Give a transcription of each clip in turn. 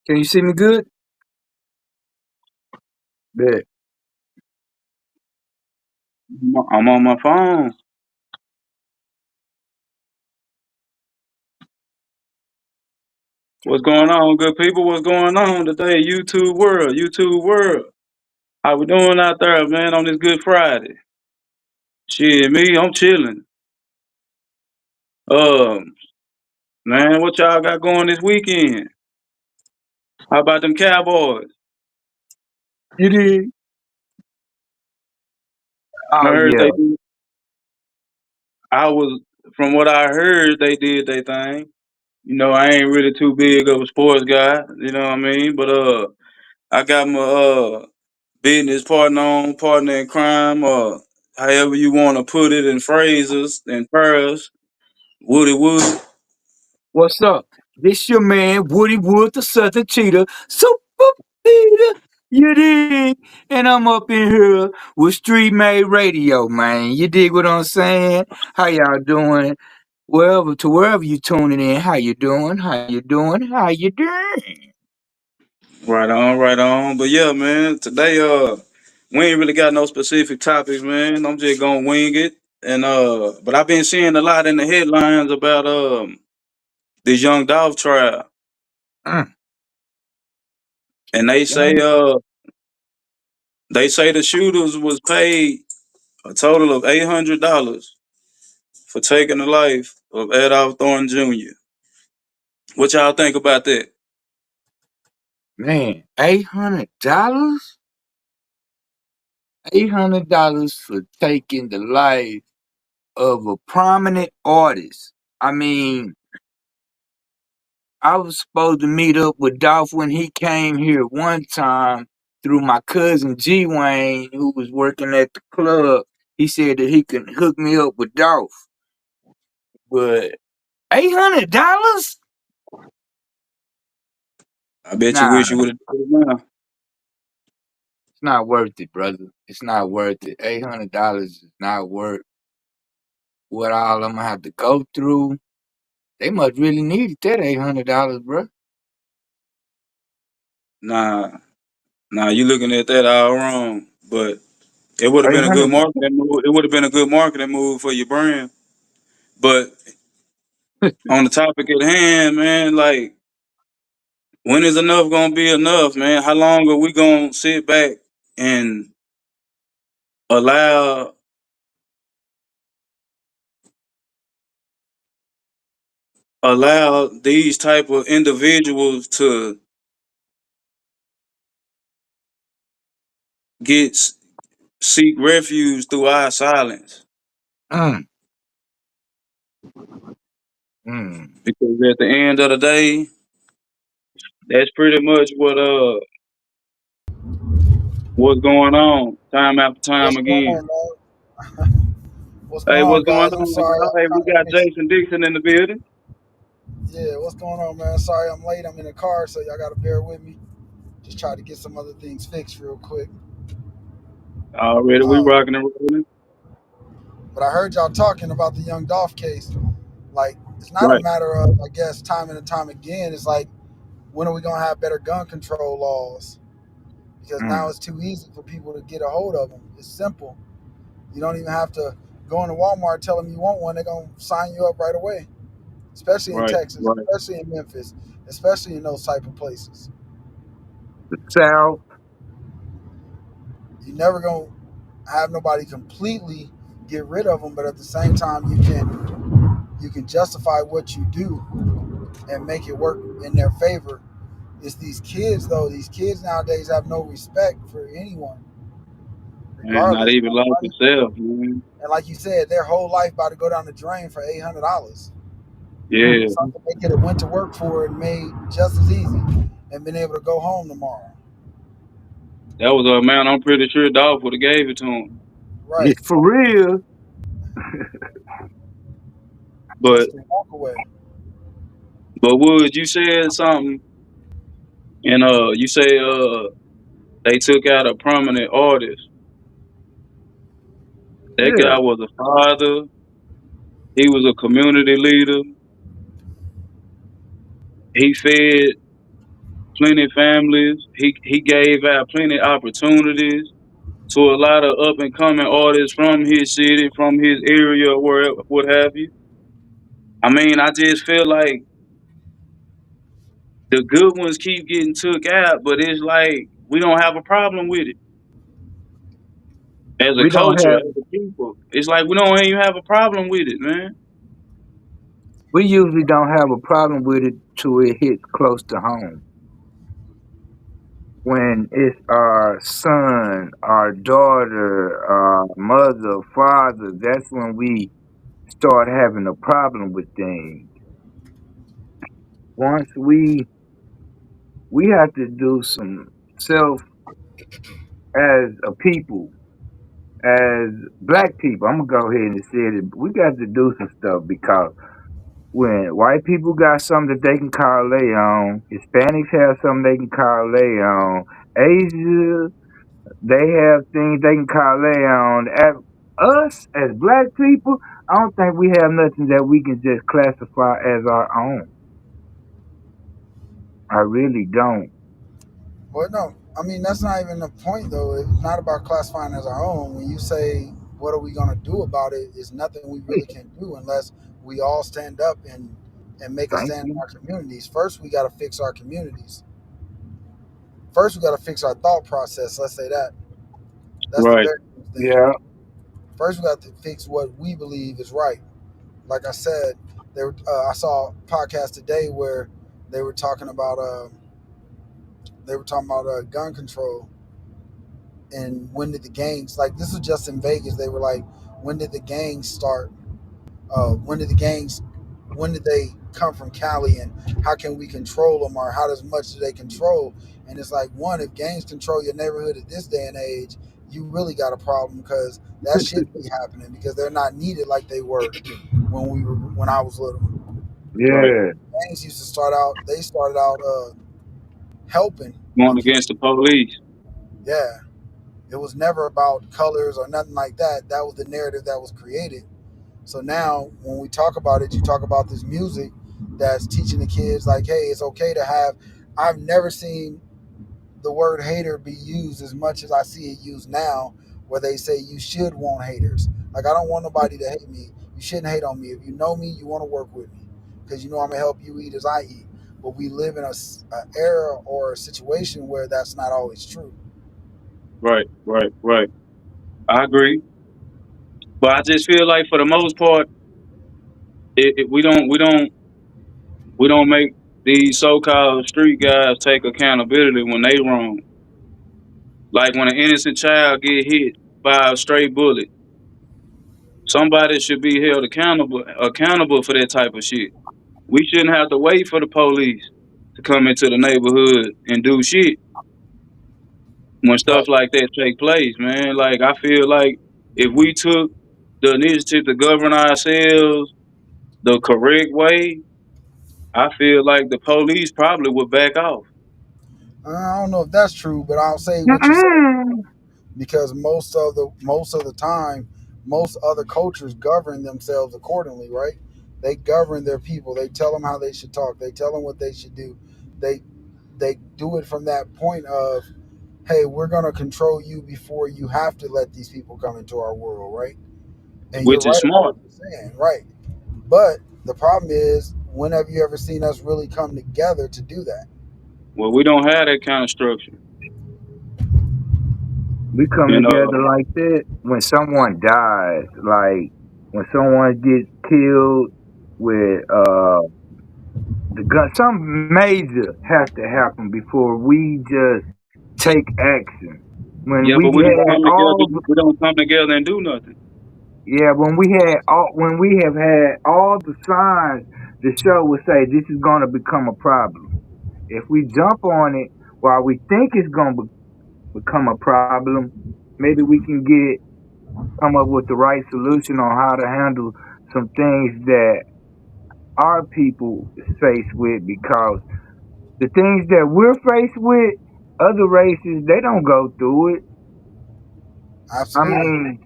Can you see me good? Bet. I'm on my phone. What's going on, good people? What's going on today? YouTube world, YouTube world. How we doing out there, man, on this Good Friday? Shit, me, I'm chilling. Um, man, what y'all got going this weekend? How about them Cowboys? You did? I Oh heard yeah. they did. I was, from what I heard, they did their thing. I ain't really too big of a sports guy. You know what I mean? But I got my business partner in crime, or however you want to put it in phrases and prayers. Woody Wood. What's up? This your man Woody Wood, the Southern Cheetah, Super Peter. You dig? And I'm up in here with Streetmade Radio, man. You dig what I'm saying? How y'all doing? Wherever you tuning in, how you doing? How you doing? How you doing? Right on, right on. But yeah, man, today we ain't really got no specific topics, man. I'm just gonna wing it. And but I've been seeing a lot in the headlines about this young dog trial. Mm, And young, they say the shooters was paid a total of $800 for taking the life of Adolph Thornton Jr. What y'all think about that? man, $800? $800 for taking the life of a prominent artist. I mean, I was supposed to meet up with Dolph when he came here one time through my cousin G Wayne, who was working at the club. He said that he could hook me up with Dolph, but $800? I bet you Nah, wish you would have did it now. it's not worth it, brother. It's not worth it. $800 is not worth what all I'm gonna have to go through. They must really need that $800, bro. Nah, nah, you looking at that all wrong. But it would have been a good 800. marketing move. It would have been a good marketing move for your brand. But on the topic at hand, man, like when is enough gonna be enough, man? How long are we gonna sit back and allow these type of individuals to get seek refuge through our silence? Mm, mm. Because at the end of the day, that's pretty much what's going on time after time What's going again. on, man? What's Hey, going on, what's going guys? I'm on, sorry, y'all? I'm Hey, we kind of got missing. Jason Dixon in the building. Yeah, what's going on, man? Sorry, I'm late. I'm in the car, so y'all gotta bear with me. Just try to get some other things fixed real quick. Already, we Um, rocking and rolling. but I heard y'all talking about the Young Dolph case. Like, it's not a Right, matter of, I guess, time and time again. It's like, when are we gonna have better gun control laws? Because now Mm. it's too easy for people to get a hold of them. It's simple. You don't even have to go into Walmart, tell them you want one. They're gonna sign you up right away. Especially in right, Texas, right. especially in Memphis, especially in those type of places. So, You're never gonna have nobody completely get rid of them, but at the same time, you can justify what you do and make it work in their favor. It's these kids though. These kids nowadays have no respect for anyone, Man, not regardless. even life Money, itself, man. and like you said, their whole life about to go down the drain for $800. mm. Yeah, Something they could have went to work for and made just as easy, and been able to go home tomorrow. that was a amount I'm pretty sure Dolph would have gave it to him. Yeah, Right, for real. But just to walk away. Wood, you said something, and you say they took out a prominent artist. That Yeah. guy was a father. He was a community leader. He fed plenty families. He gave out plenty opportunities to a lot of up and coming artists from his city, from his area, or where what have you. I mean, I just feel like the good ones keep getting took out, but it's like we don't have a problem with it as a We don't culture, have. as a people. It's like we don't even have a problem with it, man. We usually don't have a problem with it till it hits close to home. When it's our son, our daughter, our mother, father, that's when we start having a problem with things. Once we have to do some self as a people, as black people. I'm gonna go ahead and say it. We got to do some stuff because when white people got something that they can call their own, Hispanics have something they can call their own, Asia they have things they can call their own. As us as black people, I don't think we have nothing that we can just classify as our own. I really don't. Well, no, I mean that's not even the point though. It's not about classifying as our own. When you say what are we going to do about it, is nothing we really can do unless we all stand up and make a Thank stand in you. our communities. First, we got to fix our communities. First, we got to fix our thought process. Let's say that. That's the Right. very first thing. Yeah, First, we got to fix what we believe is right. Like I said, I saw a podcast today where they were talking about gun control and when did the gangs, like this was just in Vegas, they were like, when did the gangs start, when did the gangs, when did they come from Cali, and how can we control them, or how does much do they control? And it's like, one, if gangs control your neighborhood at this day and age, you really got a problem, because that shouldn't be happening, because they're not needed like they were when I was little. Right. yeah. Gangs used to start out, they started out helping the Going kids. against the police. Yeah, it was never about colors or nothing like that. That was the narrative that was created. So now, when we talk about it, you talk about this music that's teaching the kids, like, hey, it's okay to have. I've never seen the word hater be used as much as I see it used now, where they say you should want haters. Like, I don't want nobody to hate me. You shouldn't hate on me. If you know me, you want to work with me, because you know I'm gonna help you eat as I eat. But we live in a era or a situation where that's not always true. Right, right, right. I agree. But I just feel like for the most part, we don't make these so-called street guys take accountability when they wrong. Like when an innocent child get hit by a stray bullet, somebody should be held accountable for that type of shit. We shouldn't have to wait for the police to come into the neighborhood and do shit when stuff Right. like that take place, man. Like I feel like if we took the initiative to govern ourselves the correct way, I feel like the police probably would back off. I don't know if that's true, but I'll say what you said, Mm-mm. because most of the time, most other cultures govern themselves accordingly, right? They govern their people. They tell them how they should talk. They tell them what they should do. They they do it from that point of, hey, we're gonna control you before you have to let these people come into our world, right? And you're Which is right about smart. what you're saying, right? But the problem is, when have you ever seen us really come together to do that? Well, we don't have that kind of structure. We come You together know, like that when someone dies, like when someone gets killed with the gun. Something major has to happen before we just take action. When yeah, we but we don't had come all together. We don't come together and do nothing. Yeah, when we have had all the signs, the show would say this is going to become a problem. If we jump on it while we think it's going to become a problem, maybe we can get come up with the right solution on how to handle some things that our people is faced with, because the things that we're faced with, other races they don't go through it. I Absolutely. mean,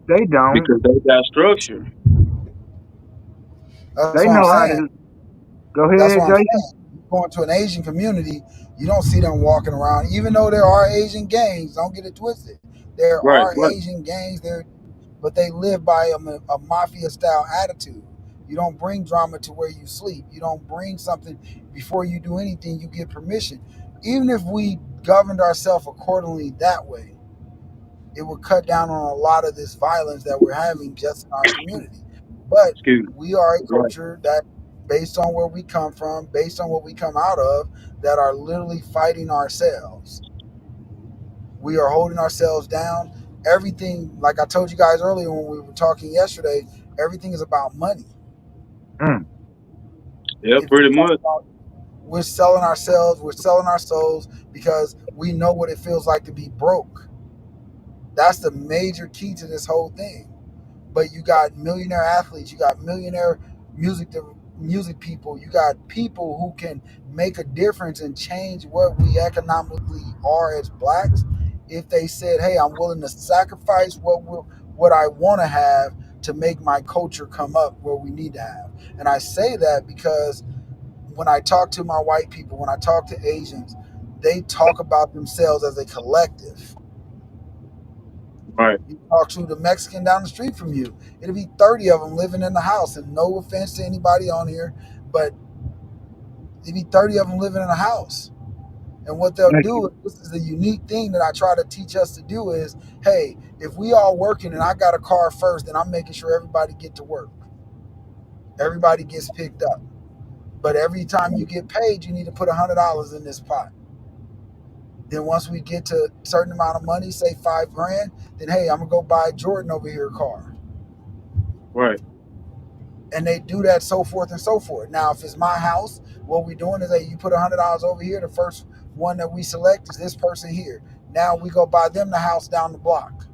they don't. Because they got structure. That's They what I'm know how saying. to go That's ahead, what I'm Jason. saying. go into an Asian community, you don't see them walking around. Even though there are Asian gangs, don't get it twisted. There Right, are right. Asian gangs there, but they live by a mafia style attitude. You don't bring drama to where you sleep. You don't bring something before you do anything. You get permission. Even if we governed ourselves accordingly that way, it would cut down on a lot of this violence that we're having just in our community. But Excuse me. we are a Right, culture that, based on where we come from, based on what we come out of, that are literally fighting ourselves. We are holding ourselves down. Everything, like I told you guys earlier when we were talking yesterday, everything is about money. Mm. yeah, If you pretty talk much. about, we're selling ourselves, we're selling our souls because we know what it feels like to be broke. That's the major key to this whole thing. But you got millionaire athletes, you got millionaire music people, you got people who can make a difference and change what we economically are as blacks. If they said, "Hey, I'm willing to sacrifice what I want to have to make my culture come up where we need to have," and I say that because when I talk to my white people, when I talk to Asians, they talk about themselves as a collective. Right, You talk to the Mexican down the street from you, it'll be 30 of them living in the house. And no offense to anybody on here, but it'll be 30 of them living in a house. And what they'll thank do, you. is, this is the unique thing that I try to teach us to do is, hey, if we all working and I got a car first, then I'm making sure everybody get to work. Everybody gets picked up. But every time you get paid, you need to put $100 in this pot. Then once we get to a certain amount of money, say 5 grand, then hey, I'm gonna go buy Jordan over here a car. Right, And they do that, so forth and so forth. Now, if it's my house, what we're doing is, hey, you put $100 over here. The first one that we select is this person here. Now we go buy them the house down the block.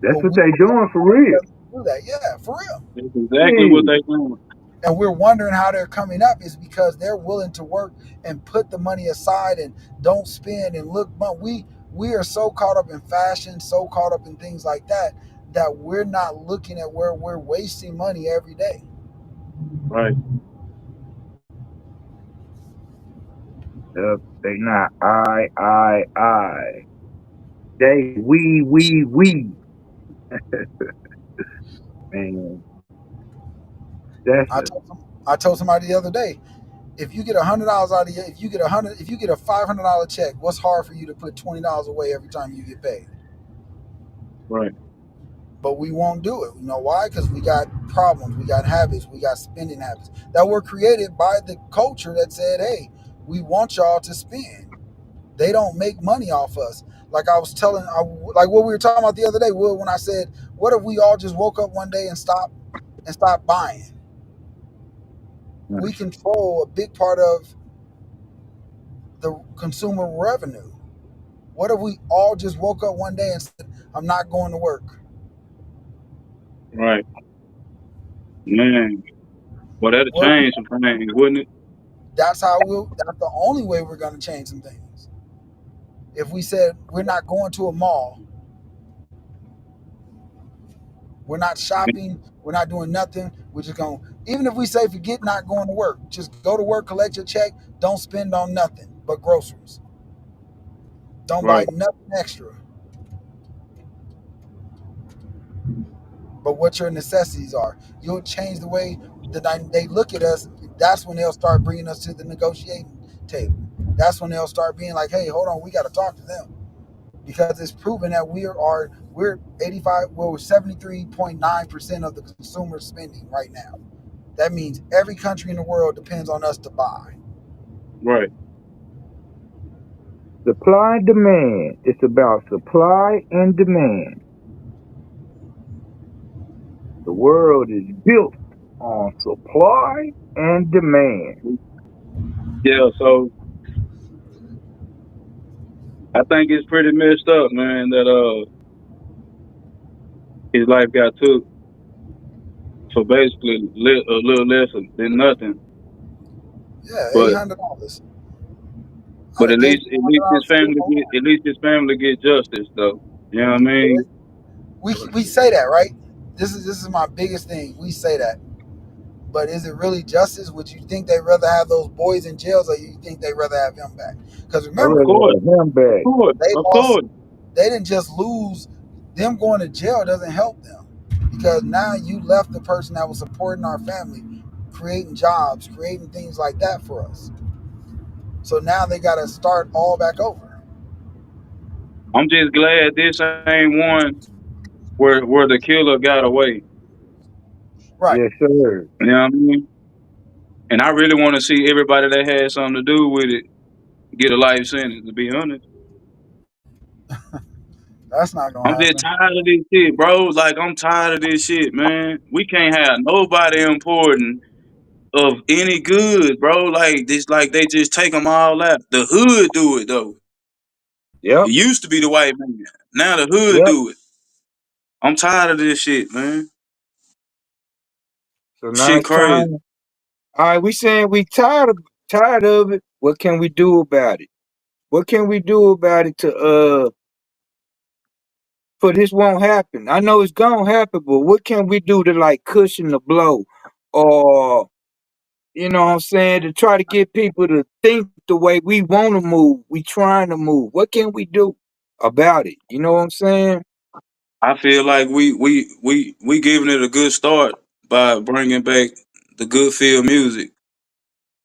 That's But what we they don't doing for come real. together to do that. Yeah, for real. that's exactly what Hey, they doing. And we're wondering how they're coming up is because they're willing to work and put the money aside and don't spend and look. But we are so caught up in fashion, so caught up in things like that, that we're not looking at where we're wasting money every day. Right, they not I. They we. Man, that's I told I told somebody the other day, if you get $100 out of you, if you get a $500 check, what's hard for you to put $20 away every time you get paid? right, But we won't do it. You know why? Because we got problems, we got habits, we got spending habits that were created by the culture that said, "Hey, we want y'all to spend." They don't make money off us. Like I was telling, like what we were talking about the other day, Will, when I said, "What if we all just woke up one day and stop buying?" mm, We control a big part of the consumer revenue. What if we all just woke up one day and said, "I'm not going to work"? right. Man, well, that'll What if change some things, wouldn't it? that's the only way we're going to change some things. If we said we're not going to a mall, we're not shopping, we're not doing nothing, we're just going, even if we say forget not going to work, just go to work, collect your check, don't spend on nothing but groceries. Don't buy Right, nothing extra but what your necessities are. You'll change the way that they look at us. That's when they'll start bringing us to the negotiating table. That's when they'll start being like, "Hey, hold on, we got to talk to them," because it's proven that we're 85, well, we're 73.9% of the consumer spending right now. That means every country in the world depends on us to buy. right, supply and demand. It's about supply and demand. The world is built on supply and demand. yeah. So I think it's pretty messed up, man, that his life got took for basically a little less than nothing. Yeah, eight But hundred dollars. I but done gave you at least his $100 to get family more. get justice though. You know what I mean? We say that, right? This is my biggest thing. We say that. But is it really justice? Would you think they'd rather have those boys in jails, or you think they'd rather have him back? Because I Of remember, rather course, have him of back. course, they of lost. course. They didn't just lose. Them going to jail doesn't help them, because now you left the person that was supporting our family, creating jobs, creating things like that for us. So now they got to start all back over. I'm just glad this ain't one where the killer got away. Right. Yes, sir. You know what I mean? And I really want to see everybody that had something to do with it get a life sentence. To be honest, That's not gonna I'm just happen. tired of this shit, bro. Like I'm tired of this shit, man. We can't have nobody important of any good, bro. Like this, like they just take them all out. The hood do it though. Yep. It used to be the white man. Now the hood Yep. do it. I'm tired of this shit, man. So now Shit it's crazy. time. All right, we saying we tired of it. What can we do about it? What can we do about it to for this won't happen? I know it's gonna happen, but what can we do to like cushion the blow, or you know what I'm saying, to try to get people to think the way we want to move? We trying to move. What can we do about it? You know what I'm saying? I feel like we giving it a good start by bringing back the good field music.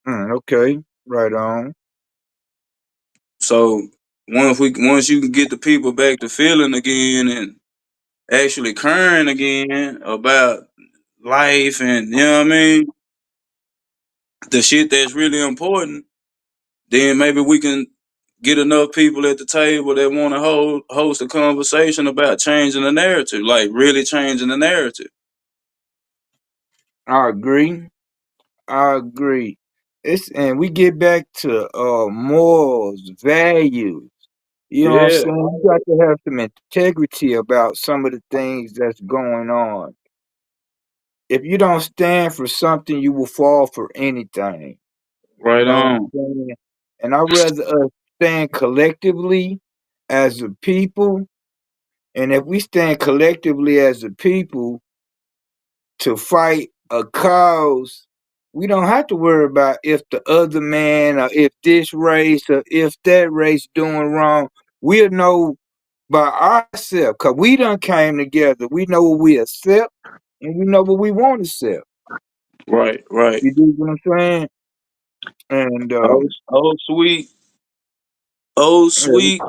Okay, right on. So once you can get the people back to feeling again and actually caring again about life and you know what I mean, the shit that's really important, then maybe we can get enough people at the table that want to host a conversation about changing the narrative, like really changing the narrative. I agree. I agree. It's and we get back to morals, values. You know what I'm Yeah, saying? You got to have some integrity about some of the things that's going on. If you don't stand for something, you will fall for anything. You right know what on, I'm saying? And I'd rather us stand collectively as a people. And if we stand collectively as a people to fight a cause, we don't have to worry about if the other man or if this race or if that race doing wrong. We'll know by ourselves, because we done came together. We know what we accept and we know what we won't accept. right. You do what I'm saying? And Oh sweet, oh uh, sweet,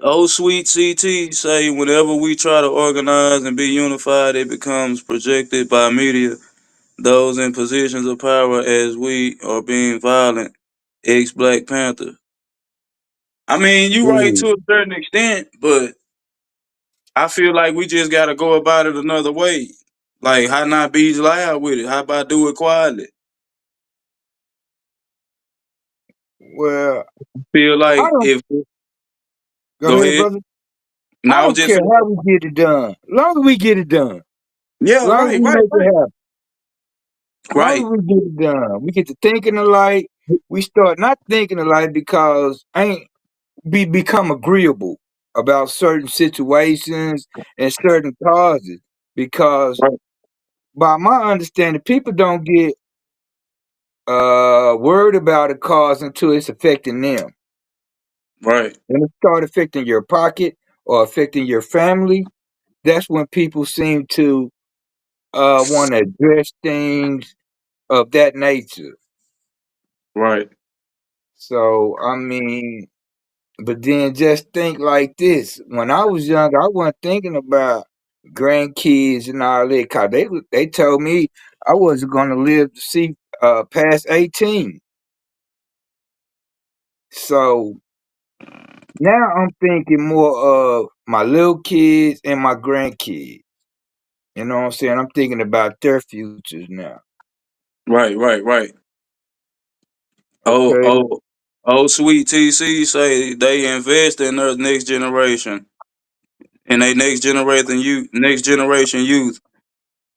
oh sweet CT say whenever we try to organize and be unified, it becomes projected by media. Those in positions of power as we are being violent. Ex Black Panther. I mean, you right ooh, to a certain extent, but I feel like we just gotta go about it another way. Like, how not be loud with it? How about do it quietly? well, Feel I like don't if go go ahead, ahead. brother. No, I I was don't just care saying. how we get it done. Long as we get it done. Yeah, Long as we make it happen. Long right, as we get it done. We get to thinking alike. We start not thinking alike because ain't become agreeable about certain situations and certain causes. Because right, by my understanding, people don't get worried about a cause until it's affecting them. right, When it start affecting your pocket or affecting your family, that's when people seem to want to address things of that nature. right, So I mean, but then just think like this: when I was young, I wasn't thinking about grandkids and all that. Cause they told me I wasn't gonna live to see past 18. So now I'm thinking more of my little kids and my grandkids. You know what I'm saying? I'm thinking about their futures now. right. Oh, Okay. oh, oh, sweet TC say they invest in their next generation and they next generation youth.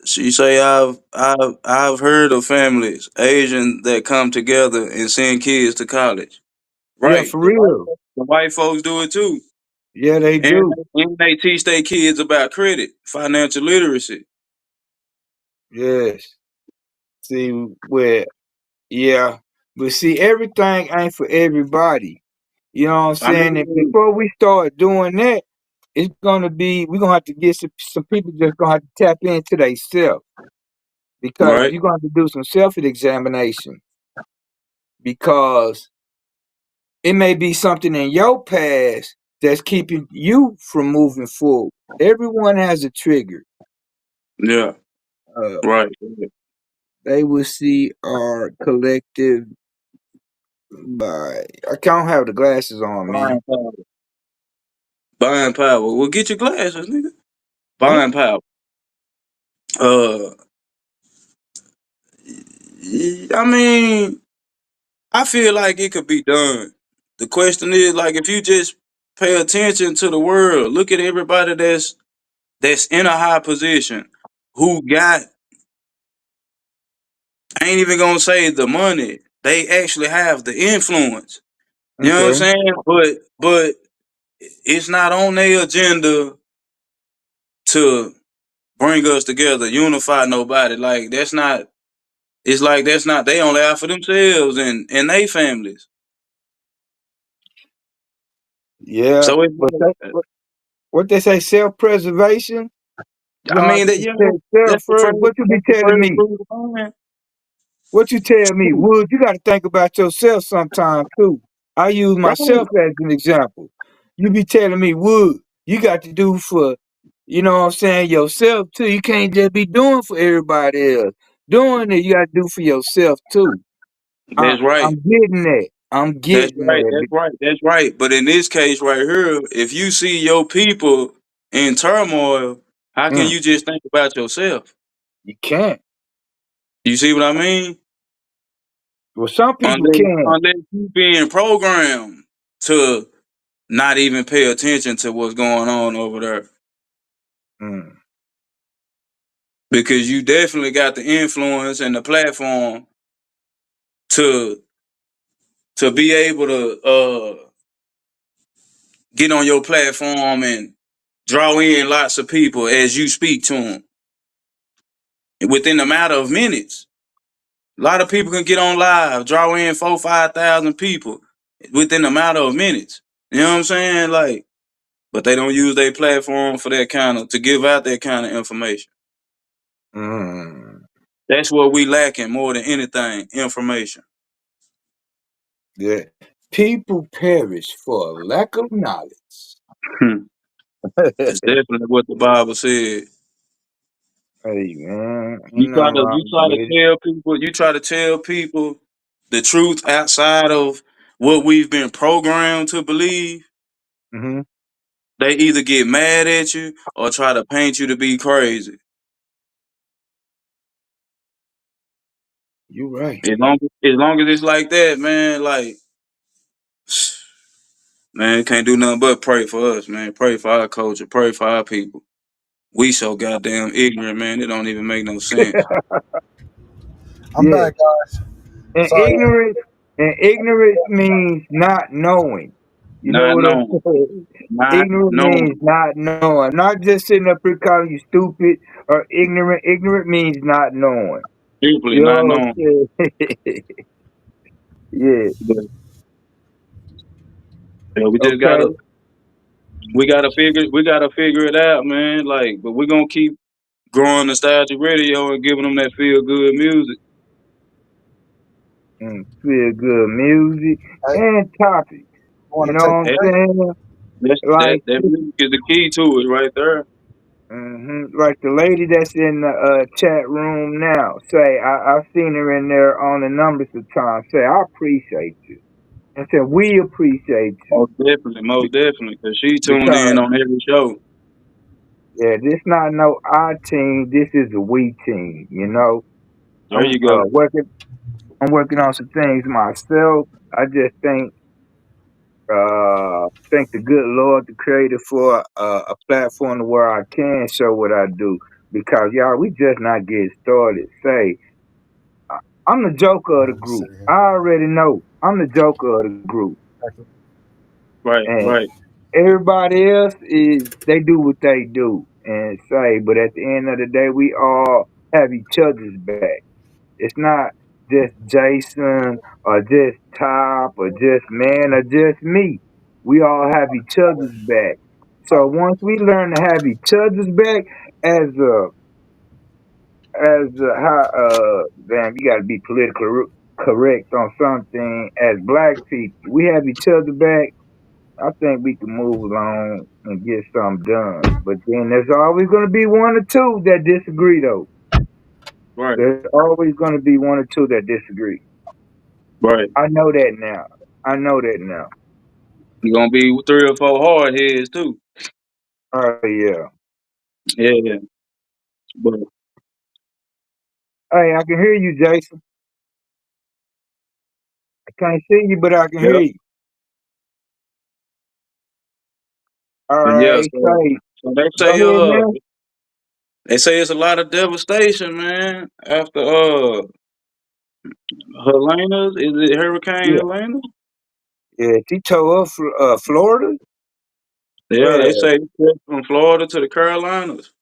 She say I've heard of families Asian that come together and send kids to college. Yeah, Right, for real. the white folks do it too, Yeah, they and do. and they teach their kids about credit, financial literacy. Yes. See where yeah. But see everything ain't for everybody. You know what I'm I saying? And mean, before we start doing that, it's gonna be we're gonna have to get some people just gonna have to tap into themselves because right? you're gonna have to do some self examination because it may be something in your past that's keeping you from moving forward. Everyone has a trigger. Yeah, Uh, right. they will see our collective by. I can't have the glasses on, man. Buying power. Buying power. Well, get your glasses, nigga. Hmm? Buying power. Uh, I mean, I feel like it could be done. The question is, like, if you just pay attention to the world, look at everybody that's in a high position, who got, I ain't even gonna say the money. They actually have the influence. You know what I'm Okay. saying? But it's not on their agenda to bring us together, unify nobody. Like that's not. It's like that's not. They only out for themselves and they families. Yeah, So it's but like, what they say, self preservation. You I gonna have mean to that protect self that's the first. first What you be that's the telling first me? rule of man. What you tell me, Wood? You got to think about yourself sometime too. I use Right. myself as an example. You be telling me, Wood, you got to do for, you know what I'm saying, yourself too. You can't just be doing for everybody else. Doing it, you got to do for yourself too. That's right. I'm getting that. I'm That's getting right. that. That's right. That's right. But in this case right here, if you see your people in turmoil, how can Mm, you just think about yourself? you can't. You see what I mean? Well, some people can. Unless you being programmed to not even pay attention to what's going on over there. Mm, Because you definitely got the influence and the platform to be able to get on your platform and draw in lots of people as you speak to them within a matter of minutes. A lot of people can get on live, draw in 4,000 to 5,000 people within a matter of minutes. You know what I'm saying? Like, but they don't use their platform for that kind of to give out that kind of information. mm. That's what we lacking more than anything, information. Yeah. People perish for a lack of knowledge. Hmm. That's definitely what the Bible said. Hey man, ain't nothing You wrong try to with it. tell people the truth outside of what we've been programmed to believe. Hmm. They either get mad at you or try to paint you to be crazy. You right. As long as it's like that, man, like man, can't do nothing but pray for us, man. Pray for our culture, pray for our people. We so goddamn ignorant, man. It don't even make no sense. I'm Yeah. back, guys. And Sorry. ignorance means not knowing. You know Not what I'm knowing. saying? Not Ignorant means knowing. not knowing. Not just sitting up here calling you stupid or ignorant. Ignorant means not knowing. Simply You not know knowing. what I'm saying? Yeah. But, yeah, we just Okay. we gotta figure it out, man. Like, but we're gonna keep growing nostalgic radio and giving them that feel good music. Feel good music Hey, and topics. I You want know to take what I'm a That break. saying? that Like, music is the key to it right there. like the lady that's in the chat room now. Say, I've seen her in there on the numbers of times. Say, I appreciate you. And say, we appreciate you Most definitely, cause she tuned in because on every show. yeah, this not no our team. This is a we team. You know, There I'm you go. working. I'm working on some things myself. I just thank the good Lord, the Creator, for a platform where I can show what I do. Because y'all, we just not getting started. Say, I'm the joker of Let the me group. sit here. I already know I'm the joker of the group, Right, and right. everybody else is they do what they do and say. But at the end of the day, we all have each other's back. It's not just Jason or just Top or just man or just me. We all have each other's back. So once we learn to have each other's back as a how damn, you got to be politically correct on something. As black people, we have each other back. I think we can move along and get something done. But then there's always going to be one or two that disagree, though. Right, There's always going to be one or two that disagree. right. I know that now. I know that now. You gonna be three or four hard heads too. Oh yeah. Yeah, but Hey, I can hear you, Jason. I can't see you, but I can hear yeah, you. All but yeah. right, say, So they go say ahead now. it's a lot of devastation, man. After Helena, is it Hurricane Yeah, Helena? yeah. She tore up Florida. Yeah, they Yeah, say it's from Florida to the Carolinas.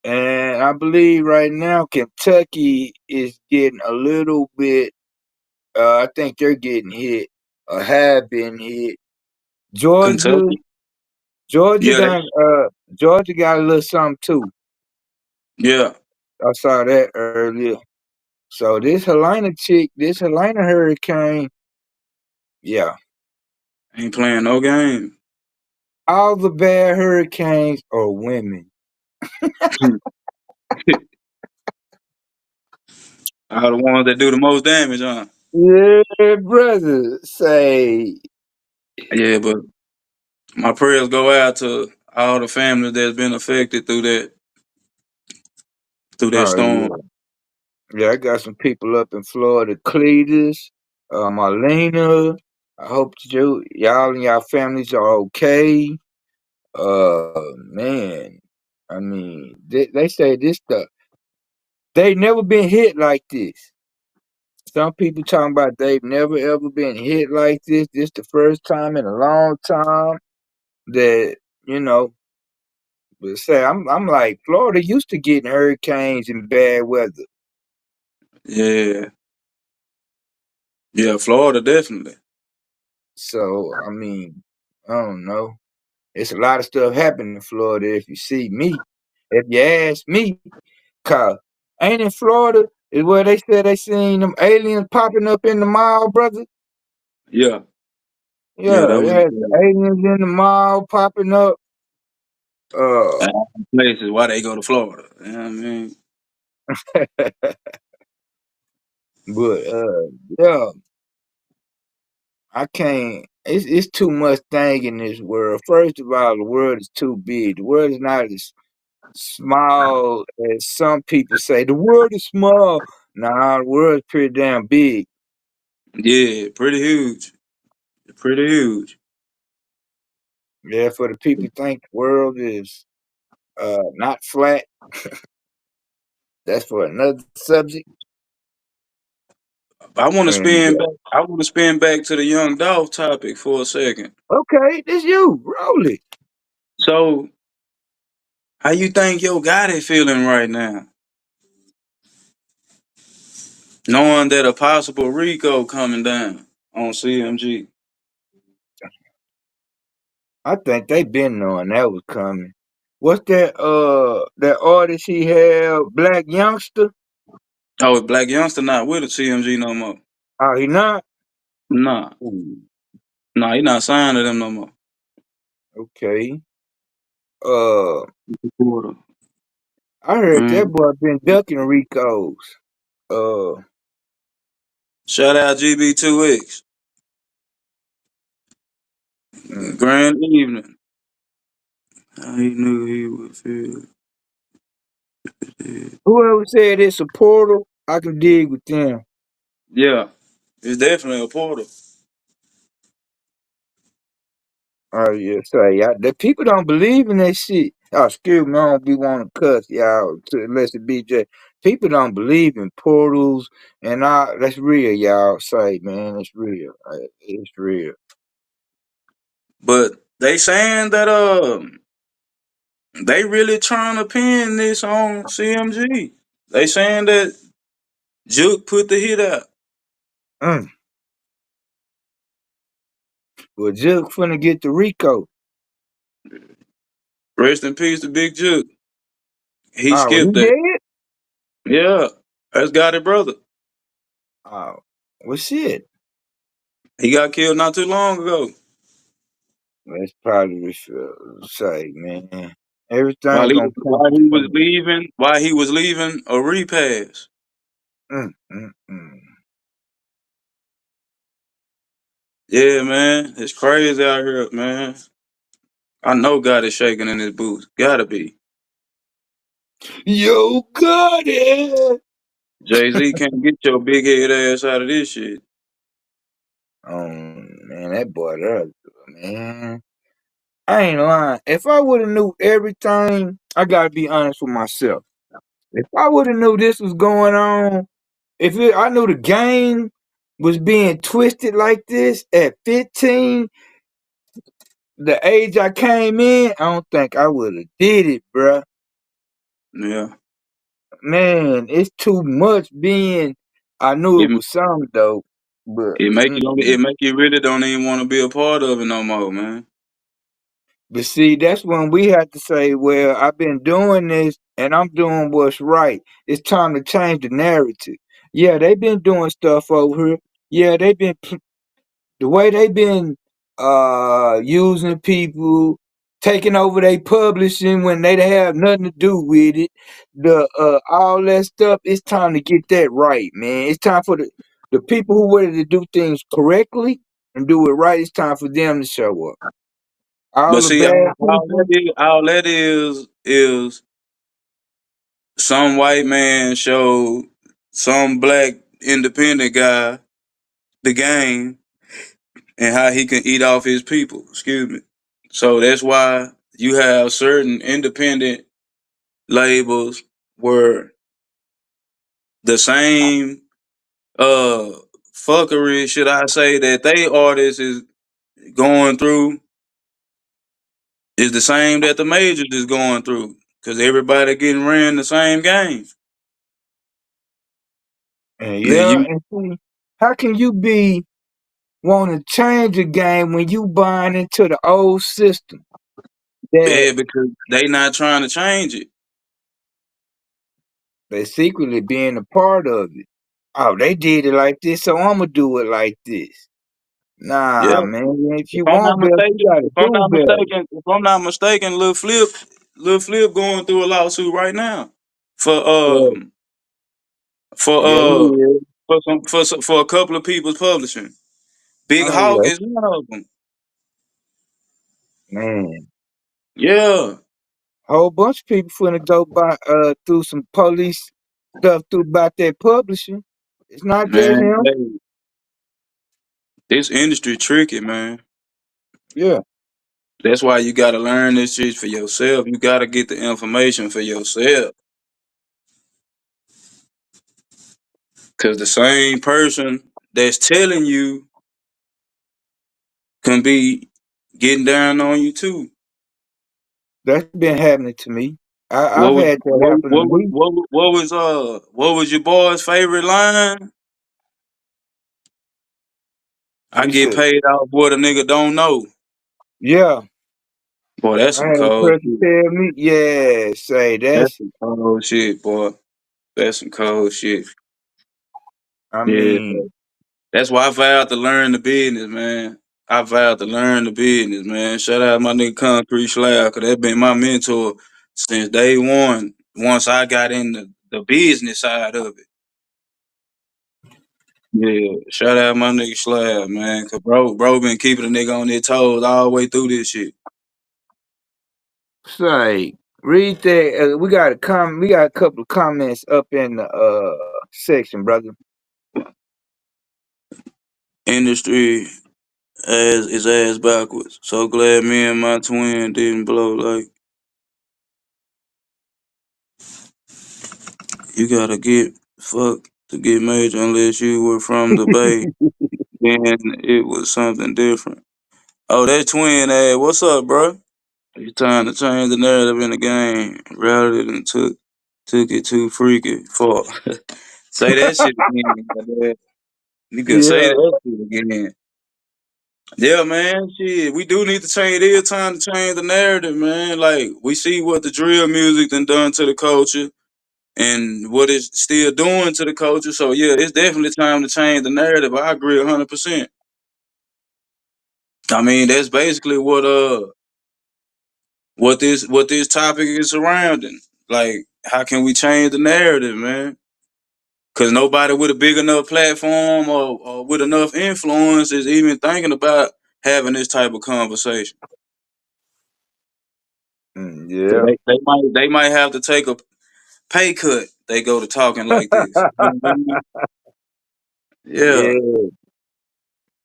and I believe right now Kentucky is getting a little bit. I think they're getting hit or have been hit. Georgia, Kentucky. Georgia Yeah, done. Georgia got a little something too. yeah, I saw that earlier. So this Helena chick, this Helena hurricane, yeah. ain't playing no game. All the bad hurricanes are women. All the ones that do the most damage, huh? Yeah, brother. Say, Yeah, but my prayers go out to all the families that's been affected through that oh storm. yeah. Yeah, I got some people up in Florida, Cletus, Marlena. I hope that y'all and y'all families are okay. Man. I mean, they say this stuff. They never been hit like this. Some people talking about they've never ever been hit like this. This the first time in a long time that you know. But say I'm like Florida used to getting hurricanes and bad weather. Yeah, yeah, Florida definitely. So I mean, I don't know. It's a lot of stuff happening in Florida. If you see me, if you ask me, cause ain't in Florida is where they said they seen them aliens popping up in the mall, brother. Yeah, yeah, Yeah, that they was had the aliens in the mall popping up. Uh, places why they go to Florida. You know what I mean? but yeah, I can't. It's too much thing in this world. First of all, the world is too big. The world is not as small as some people say. The world is small. Nah, the world is pretty damn big. Yeah, pretty huge. Pretty huge. Yeah, for the people who think the world is not flat, that's for another subject. I want to And spin back. I want to spin back to the young Dolph topic for a second. okay, this you. Roll it. So, how you think your Gotti feeling right now, knowing that a possible Rico coming down on CMG? I think they been knowing that was coming. What's that artist he had, Black Youngster? Oh, Black Youngster not with the CMG no more. Oh, he not? Nah, Ooh, nah, he not signed to them no more. okay. Uh, Florida. I heard that Mm. boy been ducking Ricos. Uh, Shout out GB2X. mm. Grand evening. How he knew he would feel it. Whoever said it's a portal, I can dig with them. Yeah, it's definitely a portal. Oh yeah, say yeah. The people don't believe in that shit. Oh, excuse me, I don't be want to cuss y'all unless it be just people don't believe in portals and all. That's real, y'all. Say man, it's real. It's real. But they saying that they really trying to pin this on CMG. They saying that Juke put the hit out. Mm. Well, Jug finna get the Rico. Rest in peace to Big Juke. He Oh, he skipped that. dead? Yeah, that's got it, brother. Oh, well, shit. He got killed not too long ago. That's probably the say, man. Everything While he gonna was come to pass. while he was leaving a repass. Mm, mm, mm. Yeah, man, it's crazy out here, man. I know God is shaking in his boots. Gotta be. Yo, got it. Jay-Z can't get your big head ass out of this shit. Man, that boy there, man. I ain't lying. If I would have knew everything, I gotta be honest with myself. If I would have knew this was going on, I knew the game was being twisted like this at 15, the age I came in, I don't think I would have did it, bruh. Yeah. Man, it's too much being. I knew It, it was something though, but it make you really don't even want to be a part of it no more, man. but see, that's when we have to say, well, I've been doing this and I'm doing what's right. It's time to change the narrative. Yeah, they've been doing stuff over here. Yeah, the way they've been using people, taking over their publishing when they have nothing to do with it, the all that stuff. It's time to get that right, man. It's time for the people who ready to do things correctly and do it right. It's time for them to show up. All But the see, bad people. all that is some white man showed some black independent guy the game and how he can eat off his people. Excuse me. So that's why you have certain independent labels where the same uh fuckery, should I say, that they artists is going through is the same that the majors is going through. Cause everybody getting ran the same game. And Now yeah, you and see, how can you be want to change the game when you buying into the old system that bad because they not trying to change it. they secretly being a part of it? Oh, they did it like this, so I'm gonna do it like this. Nah, Yeah. man. If you want better, you gotta do better. If I'm not mistaken, Lil Flip going through a lawsuit right now for Yeah, for yeah, he is. for a couple of people's publishing. Big Oh Hawk yeah, is one of them. man. Yeah, Whole bunch of people finna go by through some police stuff through about that publishing. It's not just man. him. Hey, this industry tricky, man. Yeah, That's why you gotta learn this shit for yourself. You gotta get the information for yourself. Cause the same person that's telling you can be getting down on you too. that's been happening to me. I've had that happen to me. What was your boy's favorite line? I What you get say? paid off what a nigga don't know. Yeah, Boy, that's I some had a cold person shit. tell me, yeah, say That's that's. some cold shit, boy. That's some cold shit. I Yeah. mean, That's why I vowed to learn the business, man. I vowed to learn the business, man. Shout out my nigga Concrete Slab, cause that been my mentor since day one. Once I got in the business side of it. Yeah. Shout out my nigga Slab, man. Cause bro been keeping a nigga on their toes all the way through this shit. say read that. We got a We got a couple of comments up in the section, brother. Industry ass is ass backwards. So glad me and my twin didn't blow like you gotta get fucked to get major unless you were from the Bay. Then it was something different. Oh, that twin ass, what's up, bro? You trying to change the narrative in the game rather than took it too freaky for Say that shit again, goddamn. You can say Yeah. that shit again. Yeah, man. Shit, we do need to change. It is time to change the narrative, man. Like we see what the drill music done to the culture and what it's still doing to the culture. So yeah, it's definitely time to change the narrative. I agree 100%. I mean, that's basically what this topic is surrounding. Like, how can we change the narrative, man? Because nobody with a big enough platform or with enough influence is even thinking about having this type of conversation. So Yeah. they might have to take a pay cut. They go to talking like this. You know what I mean? Yeah, Yeah.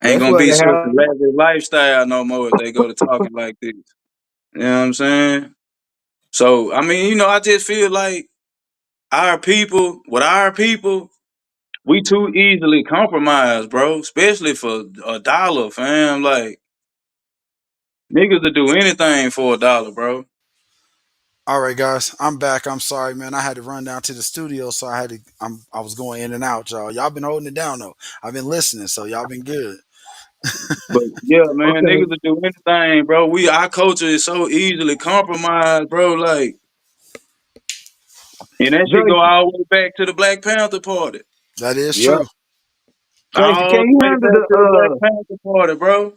ain't That's gonna what be such a happened. lavish lifestyle no more if they go to talking like this. You know what I'm saying? So I mean, I just feel like with our people, we too easily compromised, bro. Especially for a dollar, fam. Like niggas will do anything for a dollar, bro. All right, guys, I'm back. I'm sorry, man. I had to run down to the studio, so I had to. I was going in and out, y'all. Y'all been holding it down though. I've been listening, so y'all been good. But yeah, man, Okay. niggas will do anything, bro. Our culture is so easily compromised, bro. Like, and that shit go Jason. all the way back to the Black Panther Party. That is Yep. true. Jason, All the way back to the Black Panther Party, bro.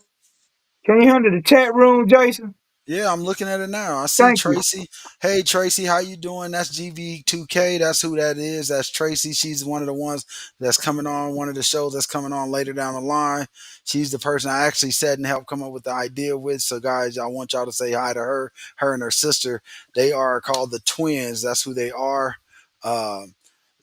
can you handle the chat room, Jason? Yeah, I'm looking at it now. I see Thank you. Tracy. Hey, Tracy, how you doing? That's GV2K. That's who that is. That's Tracy. She's one of the ones that's coming on one of the shows that's coming on later down the line. She's the person I actually said and helped come up with the idea with. So, guys, I want y'all to say hi to her. Her and her sister. They are called the twins. That's who they are. Um,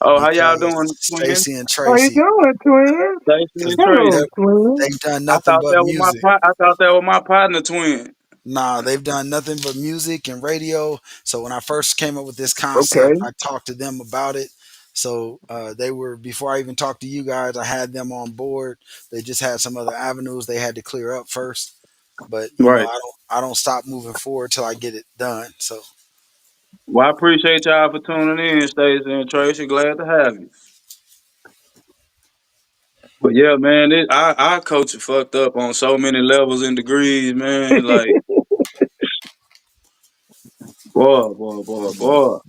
Oh, how y'all doing, because twin? Stacy and How you Tracy, doing, twin? Jason because and Hello, Tracy. twin. they've done I nothing thought but that was my music. I thought that was my partner, twin. Nah, they've done nothing but music and radio. So when I first came up with this concept, Okay. I talked to them about it. So they were before I even talked to you guys. I had them on board. They just had some other avenues they had to clear up first. But Right. I don't stop moving forward till I get it done. So Well, I appreciate y'all for tuning in, Stacey and Tracy. Glad to have you. But yeah, man, our culture fucked up on so many levels and degrees, man. Like, boy. all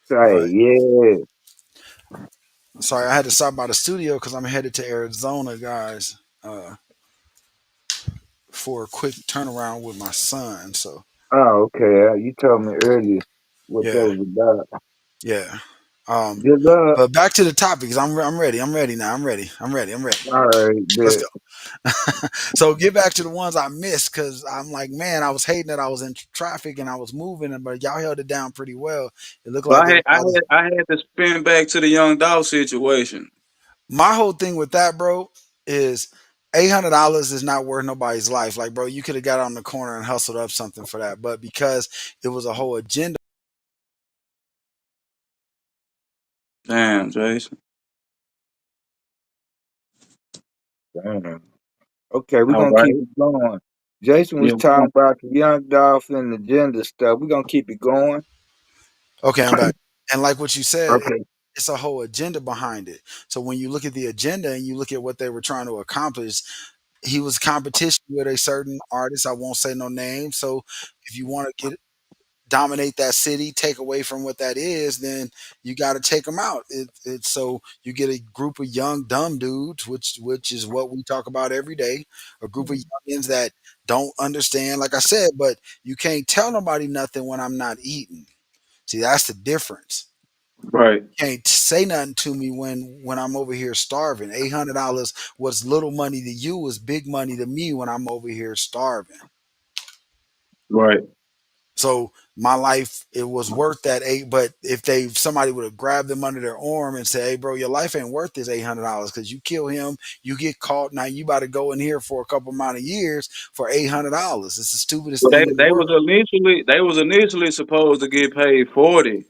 Say, right, yeah. sorry, I had to stop by the studio because I'm headed to Arizona, guys, for a quick turnaround with my son. So Oh, okay. You told me earlier what that yeah, was about. yeah. Um, Good luck. but back to the topic, 'cause I'm ready. I'm ready now. I'm ready. All right, Let's bet. go. So get back to the ones I missed because I'm like, man, I was hating that I was in traffic and I was moving, but y'all held it down pretty well. It looked But like I had I everybody. had I had to spin back to the young dog situation. My whole thing with that, bro, is $800 is not worth nobody's life. Like, bro, you could have got on the corner and hustled up something for that, but because it was a whole agenda. Damn, Jason. Damn. Okay, we're All gonna keep right. it going. Jason was Yeah. talking about the young dolphin and the gender stuff. We're gonna keep it going. Okay, I'm back. And like what you said, Okay. it's a whole agenda behind it. So when you look at the agenda and you look at what they were trying to accomplish, he was competition with a certain artist. I won't say no name. So if you want to get dominate that city, take away from what that is, then you got to take them out. It's so you get a group of young dumb dudes, which is what we talk about every day. A group of youngins that don't understand, like I said, but you can't tell nobody nothing when I'm not eating. See, that's the difference. Right. Can't say nothing to me when I'm over here starving. $800 was little money to you is big money to me when I'm over here starving. Right. So my life it was worth that eight. But if somebody would have grabbed them under their arm and said, "Hey, bro, your life ain't worth this $800 because you kill him, you get caught. Now you about to go in here for a couple amount of years for $800." It's the stupidest So thing in the world. they was initially supposed to get paid 40K,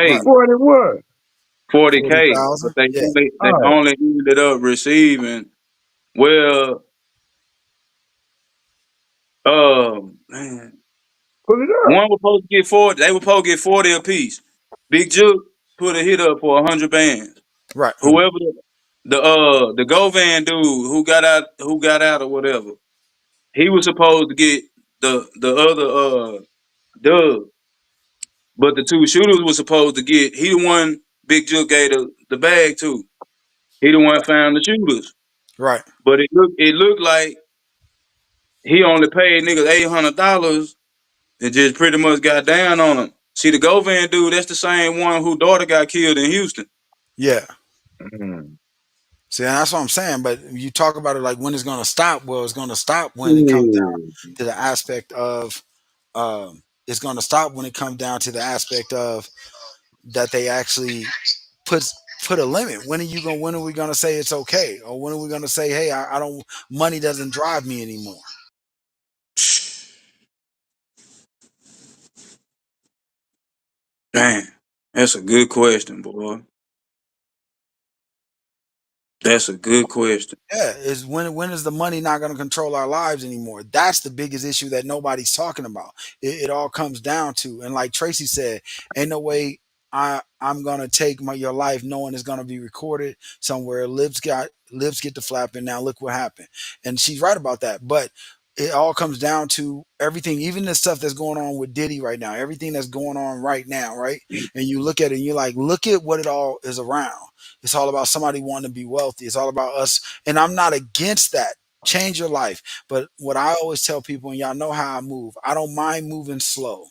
Right, 40 what? 40K, but 40,000. Yeah. they Oh, only ended up receiving, well, man, pull it up. one was supposed to get 40. They were supposed to get 40 apiece. Big Juke. put a hit up for 100 bands. Right. Whoever the Govan dude who got out or whatever, he was supposed to get the other dub, but the two shooters was supposed to get. He the one Big Joe gave the bag to. He the one found the shooters, Right. but it looked like he only paid niggas $800 and just pretty much got down on them. See the Govan dude, that's the same one whose daughter got killed in Houston. Yeah. Mm. See, that's what I'm saying. But you talk about it like when it's going to stop. Well, it's going to stop when it comes down Yeah. to the aspect of. It's going to stop when it comes down to the aspect of that they actually put put a limit. When are you going? When are we going to say it's okay? Or when are we going to say, hey, I don't. Money doesn't drive me anymore. Damn, that's a good question, boy. That's a good question. Yeah, is when is the money not going to control our lives anymore? That's the biggest issue that nobody's talking about. It all comes down to, and like Tracy said, ain't no way I'm gonna take your life knowing it's gonna be recorded somewhere. Lips get to flapping. Now look what happened, and she's right about that. But it all comes down to everything, even the stuff that's going on with Diddy right now, everything that's going on right now, right? And you look at it and you're like, look at what it all is around. It's all about somebody wanting to be wealthy. It's all about us. And I'm not against that. Change your life. But what I always tell people, and y'all know how I move, I don't mind moving slow.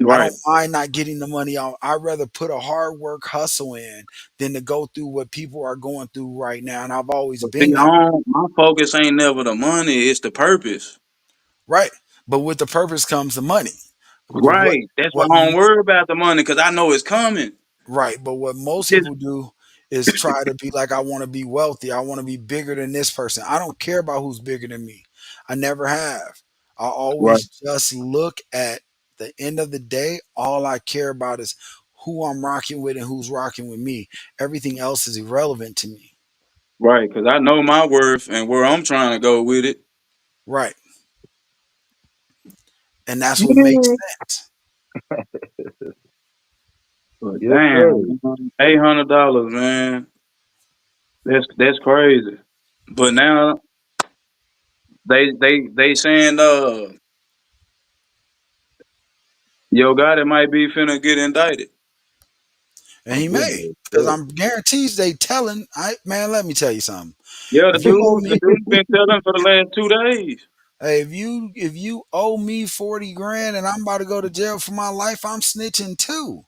I Right. don't mind not getting the money out. I'd rather put a hard work hustle in than to go through what people are going through right now. And I've always But see, been that my focus ain't never the money, it's the purpose. right. But with the purpose comes the money. Because Right. That's why what I don't worry about the money because I know it's coming. right, but what most Just people do is try to be like, I want to be wealthy. I want to be bigger than this person. I don't care about who's bigger than me. I never have. I right, always just look at the end of the day. All I care about is who I'm rocking with and who's rocking with me. Everything else is irrelevant to me. right. Because I know my worth and where I'm trying to go with it. Right. And that's what makes Yeah. sense. But Yes, sir. damn, man, $800, man. That's crazy. But now they saying Yo Gotti might be finna get indicted. And I'm he good may. with Because that. I'm guaranteed they telling, man, let me tell you something. Yeah, the If you owe dude the me dude been telling for the last 2 days. Hey, if you owe me 40 grand and I'm about to go to jail for my life, I'm snitching too.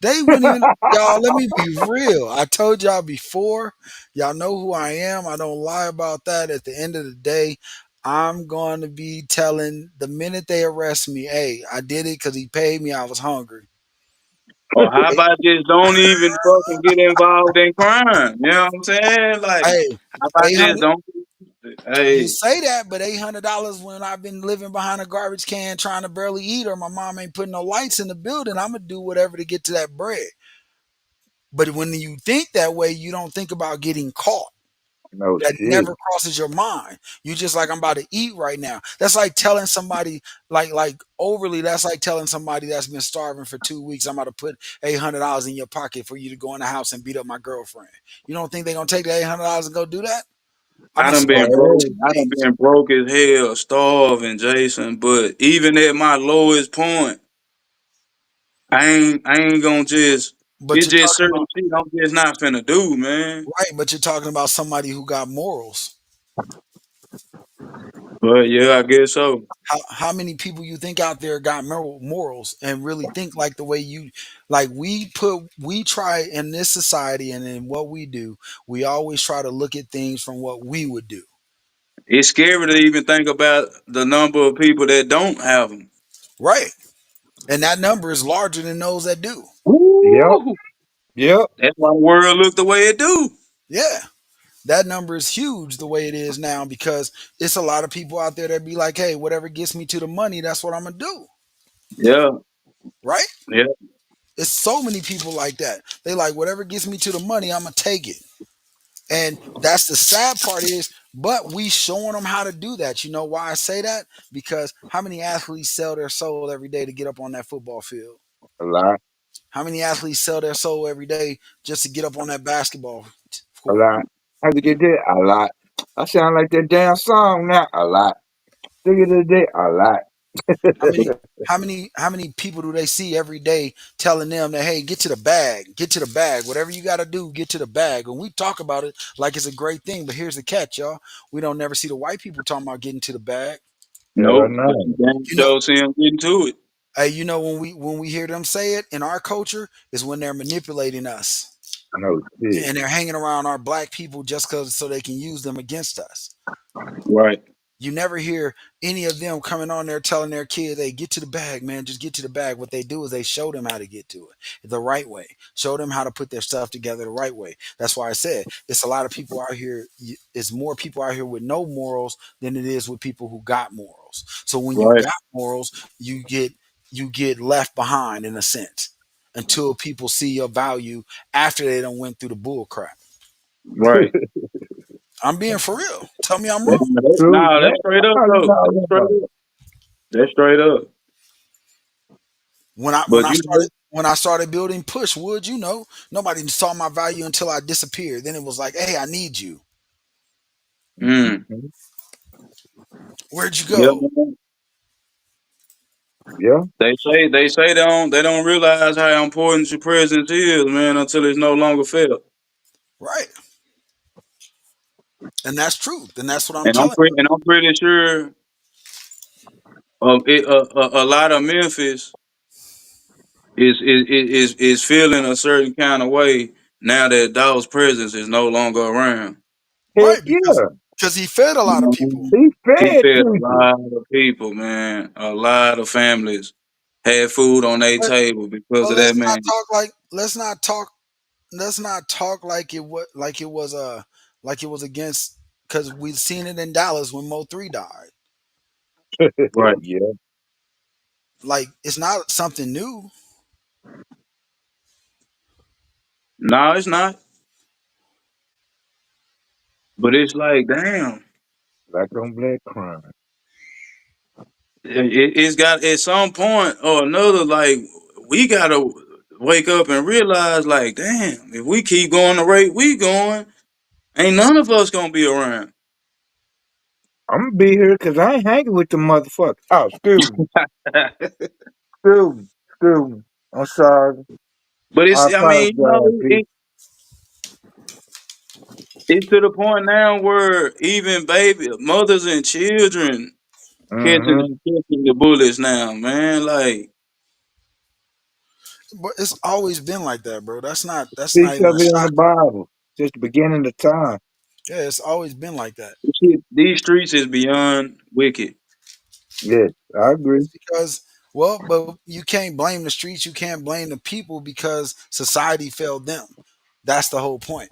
They wouldn't even y'all, let me be real. I told y'all before, y'all know who I am. I don't lie about that. At the end of the day, I'm going to be telling the minute they arrest me, hey, I did it because he paid me. I was hungry. Or how Hey, about just don't even fucking get involved in crime? You know what I'm saying? Like, hey, how about just 800. don't? You Hey, say that, but $800 when I've been living behind a garbage can trying to barely eat, or my mom ain't putting no lights in the building, I'm gonna do whatever to get to that bread. But when you think that way, you don't think about getting caught. No That shit. never crosses your mind. You just like, I'm about to eat right now. That's like telling somebody like overly. That's like telling somebody that's been starving for 2 weeks. I'm about to put $800 in your pocket for you to go in the house and beat up my girlfriend. You don't think they're gonna take the $800 and go do that? I've I been done been starving for broke. Man, 2 I done weeks. been broke as hell, starving, Jason. But even at my lowest point, I ain't gonna just. But It's you're just talking certain about shit I'm just not finna do, man. right, but you're talking about somebody who got morals. But yeah, I guess so. How many people you think out there got morals and really think like the way you like we try in this society and in what we do, we always try to look at things from what we would do. It's scary to even think about the number of people that don't have them. Right. And that number is larger than those that do. yep, Woo! yep. That's why the world look the way it do. Yeah. That number is huge the way it is now because it's a lot of people out there that be like, hey, whatever gets me to the money, that's what I'm gonna do. Yeah, Right? yeah. It's so many people like that. They like whatever gets me to the money, I'm gonna take it. And that's the sad part is, but we showing them how to do that. You know why I say that? Because how many athletes sell their soul every day to get up on that football field? A lot. How many athletes sell their soul every day just to get up on that basketball A court? lot. How to get there? A lot. I sound like that damn song now. A lot. Look at the day. A How lot. many how many people do they see every day telling them that, hey, get to the bag, get to the bag, whatever you got to do, get to the bag. And we talk about it like it's a great thing, but here's the catch, y'all. We don't never see the white people talking about getting to the bag. Hell Nope. But you no. damn You know, sure see him getting to it. hey, when we hear them say it in our culture is when they're manipulating us I know shit. and they're hanging around our black people just cause so they can use them against us. Right. You never hear any of them coming on there telling their kids, "Hey, get to the bag, man. Just get to the bag." What they do is they show them how to get to it the right way. Show them how to put their stuff together the right way. That's why I said it's a lot of people out here. It's more people out here with no morals than it is with people who got morals. So when you Right. got morals, you get left behind in a sense until people see your value after they don't went through the bull crap. Right. I'm being for real. Tell me I'm That's wrong. true. Nah, No, that's straight up no, you though. know That's that straight about. up. That's straight up. when I when But I you started know, when I started building Push Wood, nobody saw my value until I disappeared. Then it was like, hey, I need you. mm, Mhm. Where'd you yeah, go? man. Yeah, They say they don't realize how important your presence is, man, until it's no longer felt. Right. And that's truth. And that's what I'm And I'm telling pretty and I'm pretty sure a lot of Memphis is feeling a certain kind of way now that Daw's presence is no longer around. you. heck Right, yeah. because he fed a You lot of know what I people. mean? He He fed fed a people. lot of people, man. A lot of families had food on their But table because but of that man. let's not talk like it was against because we've seen it in Dallas when Mo 3 died. Right. Yeah, Like it's not something new. No, it's not. But it's like, damn. black on black crime. It's got at some point or another, like we gotta wake up and realize, like, damn, if we keep going the rate we going, ain't none of us gonna be around. I'm gonna be here because I ain't hanging with the motherfucker. Oh, excuse me. I'm sorry. But I it's, I mean, apologize, Pete. it's to the point now where even baby mothers and children Mm-hmm. catching the bullets now, man. Like, But it's always been like that, bro. That's not Speaks even of a it in the shock. Bible. Just the beginning of time. Yeah, it's always been like that. these streets is beyond wicked. Yes, I agree. It's because, well, but you can't blame the streets. You can't blame the people because society failed them. That's the whole point.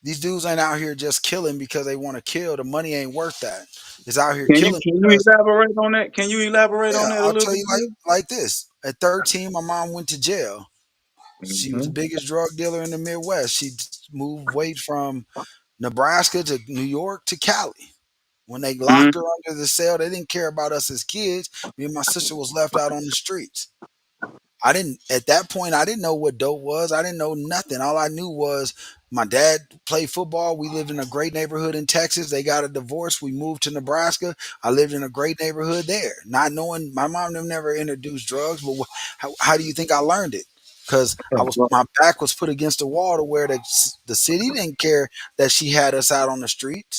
These dudes ain't out here just killing because they want to kill. The money ain't worth that. It's out here Can you killing can you because, elaborate on that? Can you elaborate yeah, on that a I'll little tell bit you more? like this. At 13, my mom went to jail. She was the Mm-hmm. biggest drug dealer in the Midwest. She moved weight from Nebraska to New York to Cali. When they Mm, locked her under the cell, they didn't care about us as kids. Me and my sister was left out on the streets. I didn't at that point I didn't know what dope was. I didn't know nothing. All I knew was my dad played football. We lived in a great neighborhood in Texas. They got a divorce. We moved to Nebraska. I lived in a great neighborhood there. Not knowing my mom never introduced drugs, but how do you think I learned it? Because right, my back was put against the wall to where the city didn't care that she had us out on the streets.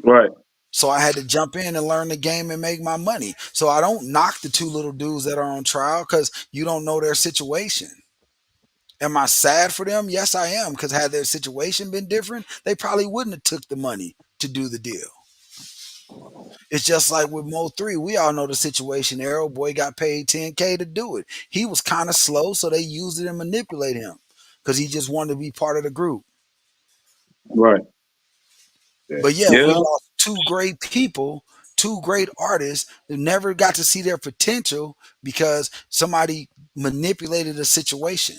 right, So I had to jump in and learn the game and make my money. So I don't knock the two little dudes that are on trial because you don't know their situation. Am I sad for them? Yes, I am. Because had their situation been different, they probably wouldn't have took the money to do the deal. It's just like with Mo 3. We all know the situation. Arrow boy got paid 10K to do it. He was kind of slow, so they used it and manipulated him because he just wanted to be part of the group. right. Yeah. But yeah, we Yeah, lost two great people, two great artists who never got to see their potential because somebody manipulated a situation.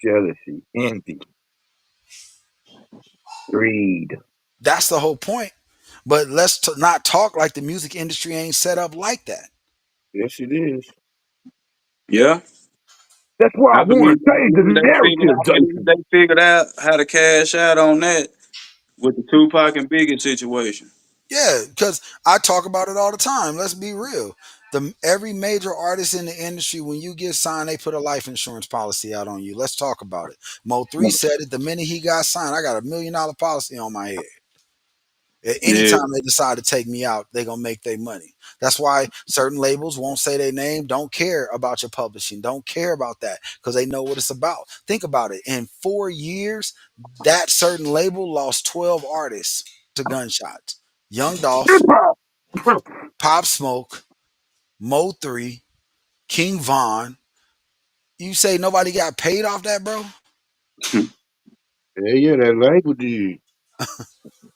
Jealousy, envy, greed. That's the whole point. But not talk like the music industry ain't set up like that. Yes, it is. yeah. That's why I I want believe, to change the narrative, Jason. they figured out how to cash out on that with the Tupac and Biggie situation. Yeah, because I talk about it all the time. Let's be real. Every major artist in the industry, when you get signed, they put a life insurance policy out on you. Let's talk about it. Mo3 said it the minute he got signed. I got $1 million policy on my head. At any Yeah, time they decide to take me out, they're gonna make their money. That's why certain labels won't say their name, don't care about your publishing, don't care about that because they know what it's about. Think about it. In 4 years, that certain label lost 12 artists to gunshots. Young Hip Dolph, hop. Pop Smoke, Mo3, King Von. You say nobody got paid off that, bro? Yeah, that label did.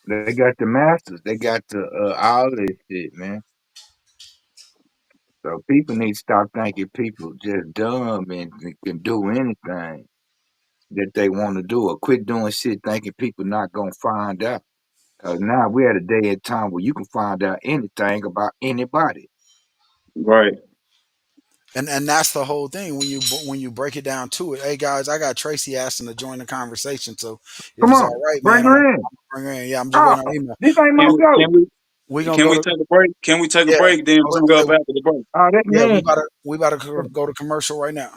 They got the masters. They got the all this shit, man. So people need to stop thinking people just dumb and can do anything that they want to do, or quit doing shit thinking people not gonna find out. Cause now we're at a day and time where you can find out anything about anybody. right. And that's the whole thing when you break it down to it. Hey guys, I got Tracy asking to join the conversation. So if Come it's on, all right, bring man, I'm her gonna in. bring her in. Yeah, I'm just Oh, waiting on email. this ain't my Can show. can we We're gonna can go we to take a break? Can we take a yeah. break then I was bring gonna up say after the break? Oh, that's yeah. me. We about to go to commercial right now.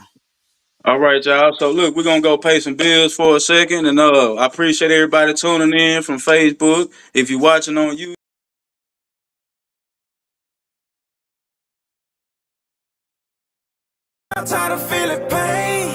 All right, y'all. So look, we're gonna go pay some bills for a second, and I appreciate everybody tuning in from Facebook. If you're watching on YouTube. I'm tired of feeling pain.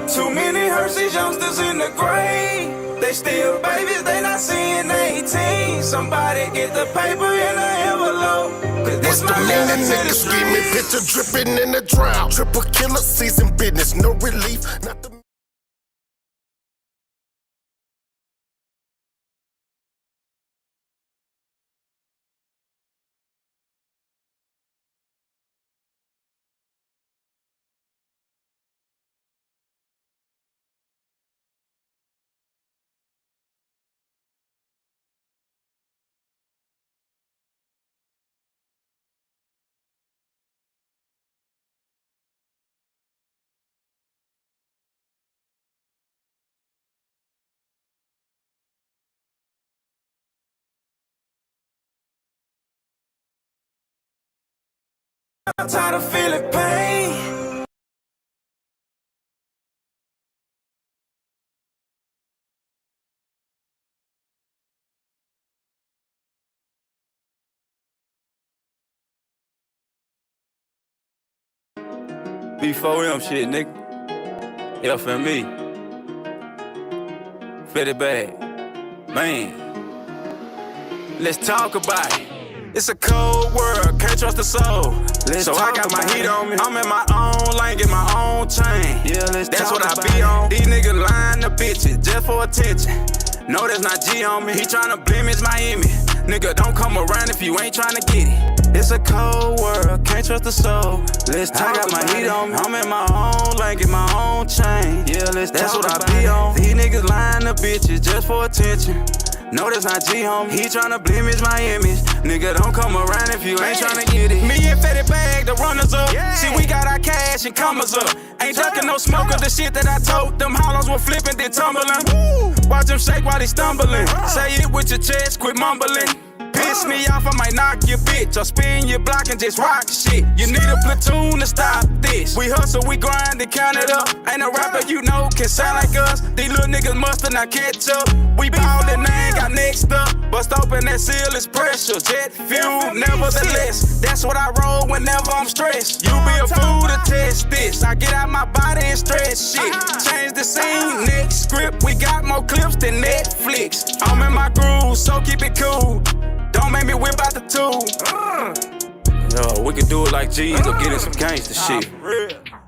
Too many hurts, these youngsters in the grave. They still babies, they not seeing 18. Somebody get the paper in the envelope. Cause What's this the my letter meaning? to the Niggas scheming, streets. picture dripping in the drought. Triple killer season business, no relief. Not the I'm tired of feeling pain. B4M shit, nigga. FME. Fitted bag. Man. Let's talk about it. It's a cold world, can't trust the soul. So I got my heat on me. I'm in my own lane, get my own chain. Yeah, that's what I be on. These niggas lying to bitches just for attention. No, that's not G on me. He tryna blemish my image. Nigga, don't come around if you ain't tryna get it. It's a cold world, can't trust the soul. I got my heat on me. I'm in my own lane, get my own chain. Yeah, that's what I be on. These niggas lying to bitches just for attention. No, that's not G, homie. He tryna blemish my image. Nigga, don't come around if you ain't tryna get it. Me and Fetty Bag, the runners up. See, we got our cash and commas up. Ain't ducking no smoke of the shit that I told. Them hollows were flipping, then tumbling. Watch him shake while he stumbling. Say it with your chest, quit mumbling. Piss me off, I might knock your bitch or spin your block and just rock shit. You need a platoon to stop this. We hustle, we grind and count it up. Ain't no rapper you know can sound like us. These little niggas must not catch up. We ballin', they ain't got next up. Bust open that seal, it's pressure. Jet fuel, nevertheless. That's what I roll whenever I'm stressed. You be a fool to test this. I get out my body and stretch shit. Change the scene, next script. We got more clips than Netflix. I'm in my groove, so keep it cool. Don't make me whip out the tool. Yo, we can do it like G's or get in some gangsta shit.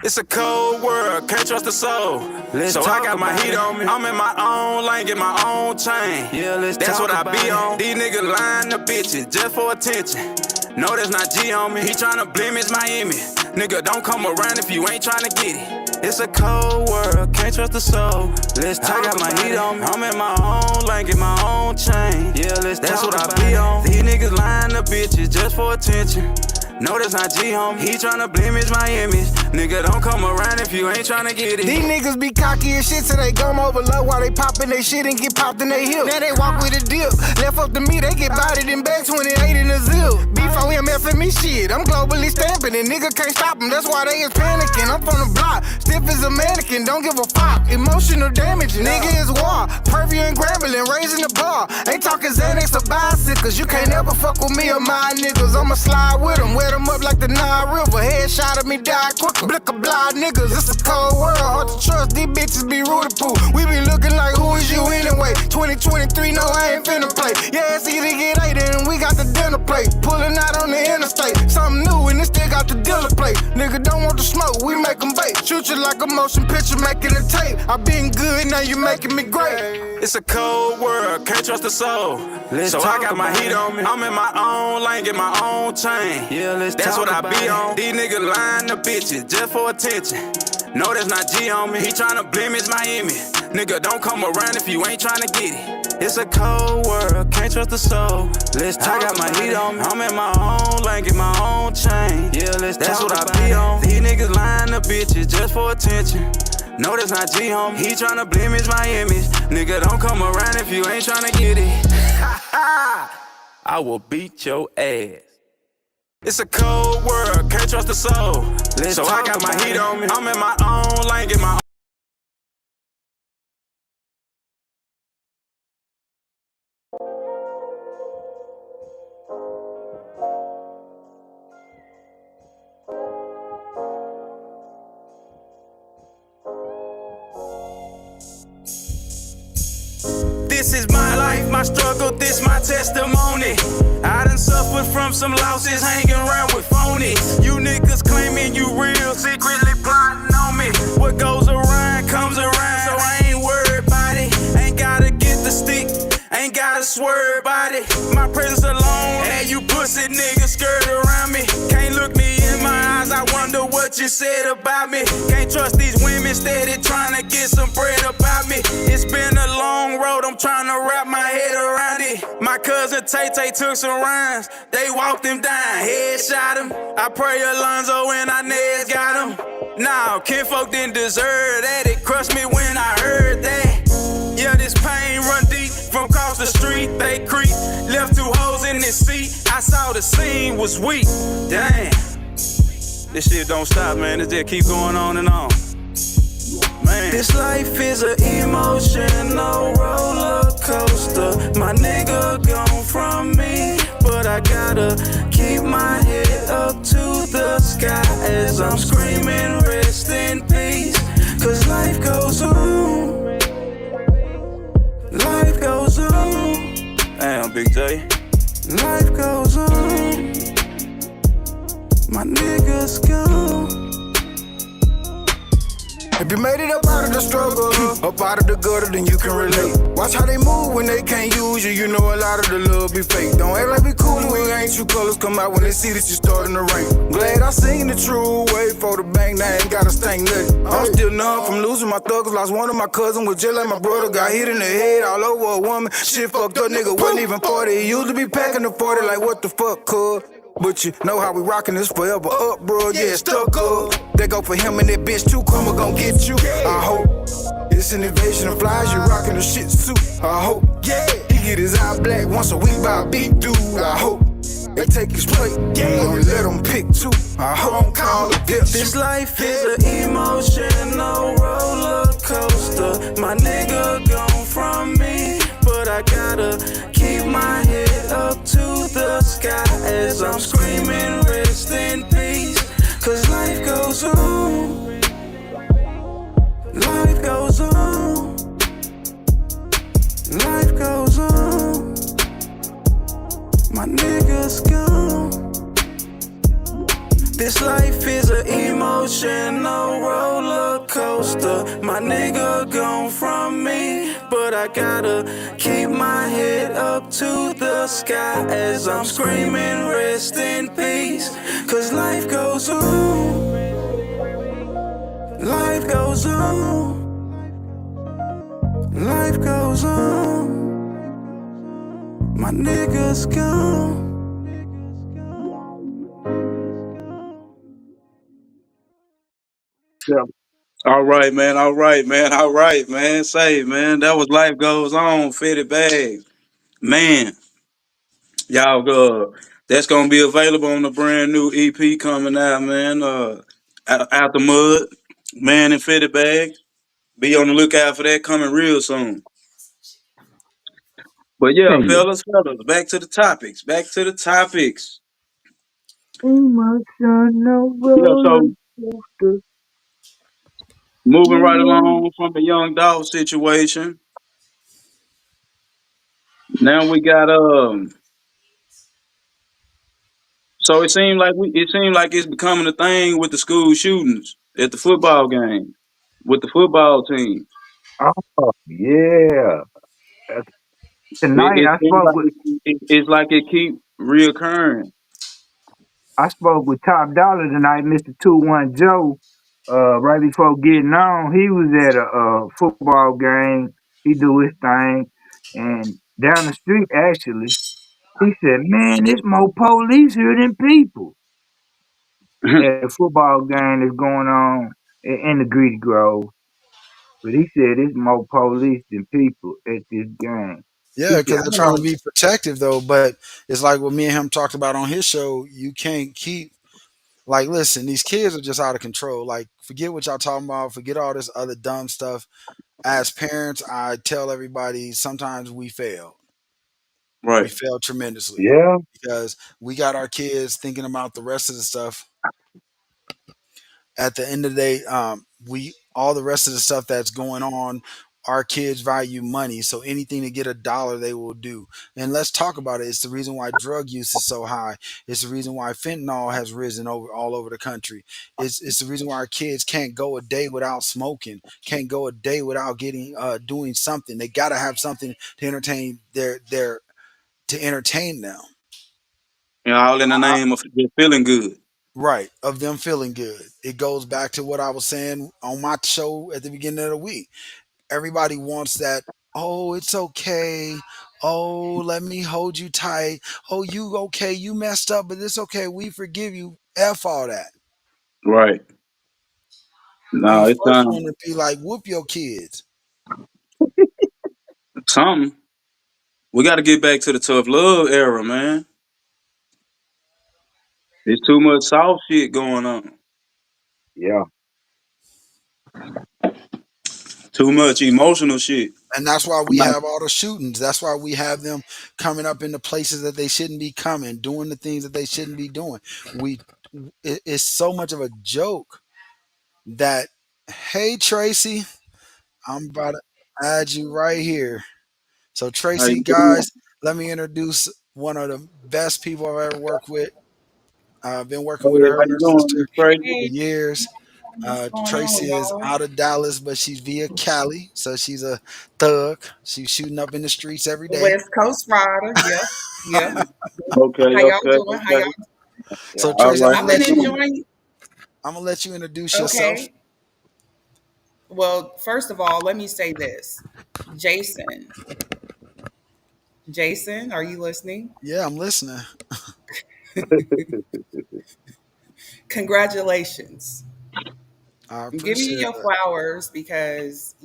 It's a cold world, can't trust the soul. So I got my heat on me. I'm in my own lane, get my own chain. Yeah, that's what I be on. These niggas lying to bitches just for attention. No, that's not G on me. He tryna blemish my image. Nigga, don't come around if you ain't tryna get it. It's a cold world, can't trust the soul. I got my heat on me. I'm in my own lane, get my own chain. Yeah, that's what I be on. These niggas lying to bitches just for attention. No, that's not G, homie. He tryna blemish my image. Nigga, don't come around if you ain't tryna get it. These niggas be cocky as shit till they gum over low while they poppin' they shit and get popped in they hip. Now they walk with a dip. Left up to me, they get bodied in back 28 in a zip. B4MF and me shit, I'm globally stamping it. Nigga can't stop them, that's why they is panicking. I'm from the block, stiff as a mannequin, don't give a fuck. Emotional damage, nigga is war. Purview and Grambling, raising the bar. Ain't talking Xanax or bicycles. You can't ever fuck with me or my niggas. I'ma slide with them, wet them up like the Nile River. Headshot at me, die quicker. Blick a blind niggas, it's a cold world. Hard to trust, these bitches be rude to poo. We be looking like, who is you anyway? 2023, no, I ain't finna play. Yeah, it's either get 8 and we got the dinner plate. Pulling out on the interstate. Something new and it still got the dealer plate. Nigga don't want the smoke, we make them bait. Shoot you like a motion picture, making a tape. I been good, now you making me great. It's a cold world, can't trust the soul. So I got my heat on me. I'm in my own lane, get my own chain. That's what I be on. These niggas lying to bitches just for attention. No, that's not G on me. He tryna blemish my image. Nigga, don't come around if you ain't tryna get it. It's a cold world, can't trust the soul. I got my heat on me. I'm in my own lane, get my own chain. That's what I be on. These niggas lying to bitches just for attention. No, that's not G, homie. He tryna blemish my image. Nigga, don't come around if you ain't tryna get it. I will beat your ass. It's a cold world, can't trust the soul. So I got my heat on me. I'm in my own lane, get my own. This is my life, my struggle, this my testimony. I done suffered from some losses, hanging around with phonies. You niggas claiming you real, secretly plotting on me. What goes around comes around, so I ain't worried about it. Ain't gotta get the stick, ain't gotta swerve about it. My presence alone had you pussy niggas skirt around me. Can't look me in my eyes, I wonder what you said about me. Can't trust these women steady trying to get some bread about me. It's been a long road, I'm trying to wrap my head around it. My cousin Tay-Tay took some rhymes, they walked him down, headshot him. I pray Alonzo and Inez got him. Nah, kinfolk didn't deserve that, it crushed me when I heard that. Yeah, this pain run deep from across the street, they creep. Left 2 hoes in this seat, I saw the scene was weak. Damn, this shit don't stop, man, it just keep going on and on. Man. This life is an emotional roller coaster. My nigga gone from me, but I gotta keep my head up to the sky as I'm screaming rest in peace. Cause life goes on. Life goes on. Damn, Big J. Life goes on. My niggas gone. If you made it up out of the struggle, up out of the gutter, then you can relate. Watch how they move when they can't use you. You know a lot of the love be fake. Don't act like we cool when ain't true colors come out when they see that you starting to rain. Glad I seen the true way for the bank, now I ain't gotta stank nothing. I'm still numb from losing my thugs. Lost one of my cousins was just like my brother. Got hit in the head all over a woman. Shit fucked up, nigga wasn't even 40. He used to be packing the 40 like what the fuck, cuz. But you know how we rockin' this forever up, bro, yeah, stuck up. They go for him and that bitch too, Karma gon' get you, I hope. It's an invasion of flies, you rockin' the shit suit, I hope. Yeah, he get his eye black once a week by a big dude, I hope. They take his plate, and let him pick two, I hope. Call it this life is an emotional roller coaster. My nigga gone from me, but I gotta keep my head up to the sky as I'm screaming rest in peace. Cause life goes on. Life goes on. Life goes on. My niggas gone. This life is an emotional roller coaster. My nigga gone from me, but I gotta keep my head up to the sky as I'm screaming rest in peace. Cause life goes on. Life goes on. Life goes on. My niggas gone. Yeah. All right, man. All right, man. All right, man. Say, man, that was Life Goes On, Fitted Bag. Man, y'all go. That's gonna be available on the brand new EP coming out, man. Out the mud, man, and Fitted Bag. Be on the lookout for that coming real soon. But yeah, Yeah. fellas, back to the topics. Back to the topics. Emotional Yeah, roller so coaster. moving right Mm. along from the young dog situation. Now we got so it seemed like it's becoming a thing with the school shootings at the football game with the football team. Oh yeah. Uh, It, Tonight it seems like it's like it keep reoccurring. I spoke with Top Dollar tonight, Mr. 2-1 Joe. Right before getting on, he was at a football game. He do his thing, and down the street actually, he said, "Man, there's more police here than people." At a football game that's going on in the Greedy Grove. But he said there's more police than people at this game. He Yeah, said, because they're I trying to don't, be protective though. But it's like what me and him talked about on his show. You can't keep like listen. These kids are just out of control. Like forget what y'all talking about. Forget all this other dumb stuff. As parents, I tell everybody sometimes we fail. We Right. fail tremendously yeah, because we got our kids thinking about the rest of the stuff. At the end of the day, we all the rest of the stuff that's going on. Our kids value money, so anything to get a dollar, they will do. And let's talk about it. It's the reason why drug use is so high. It's the reason why fentanyl has risen over all over the country. It's the reason why our kids can't go a day without smoking, can't go a day without getting doing something. They got to have something to entertain their to entertain them. And all in the name of just feeling good. Right, of them feeling good. It goes back to what I was saying on my show at the beginning of the week. Everybody wants that, oh, it's okay. Oh, let me hold you tight. Oh, you okay. You messed up, but it's okay. We forgive you. F all that. Right. I'm No, the it's first one time. to be like, whoop your kids. Something. We got to get back to the tough love era, man. There's too much soft shit going on. yeah. Too much emotional shit. And that's why I'm we not have all the shootings. That's why we have them coming up into places that they shouldn't be coming, doing the things that they shouldn't be doing. We, it's so much of a joke that, hey, Tracy, I'm about to add you right here. So, how Tracy, you doing? guys, let me introduce one of the best people I've ever worked with. I've been working with Hey, her how and you her doing, sister Miss Tracy? for Hey, years. what's going on, Tracy is y'all? out of Dallas, but she's via Cali. So, she's a thug. She's shooting up in the streets every day. West Coast Rider. Yep, yep. Okay, How y'all okay, doing? How okay. y'all? So, All Tracy, right, I've how been you doing? enjoying. I'm going to let you introduce yourself. Okay. Well, first of all, let me say this, Jason. Jason, are you listening? Yeah, I'm listening. Congratulations. I I'm giving you appreciate your that. flowers because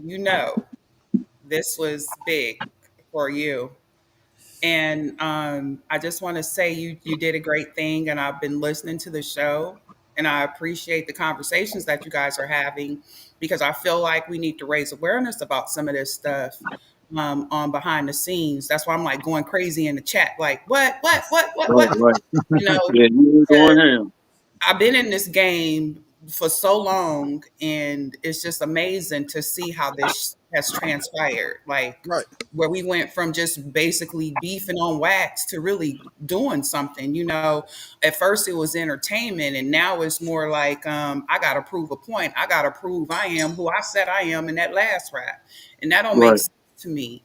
this was big for you. And I just want to say you did a great thing, and I've been listening to the show, and I appreciate the conversations that you guys are having because I feel like we need to raise awareness about some of this stuff on behind the scenes. That's why I'm like going crazy in the chat, like Right, what, right. you know, Yeah, you ain't going because ham. I've been in this game for so long, and it's just amazing to see how this has transpired. Like Right. where we went from just basically beefing on wax to really doing something. At first it was entertainment, and now it's more like I got to prove a point. I got to prove I am who I said I am in that last rap, and that don't make Right, sense to me.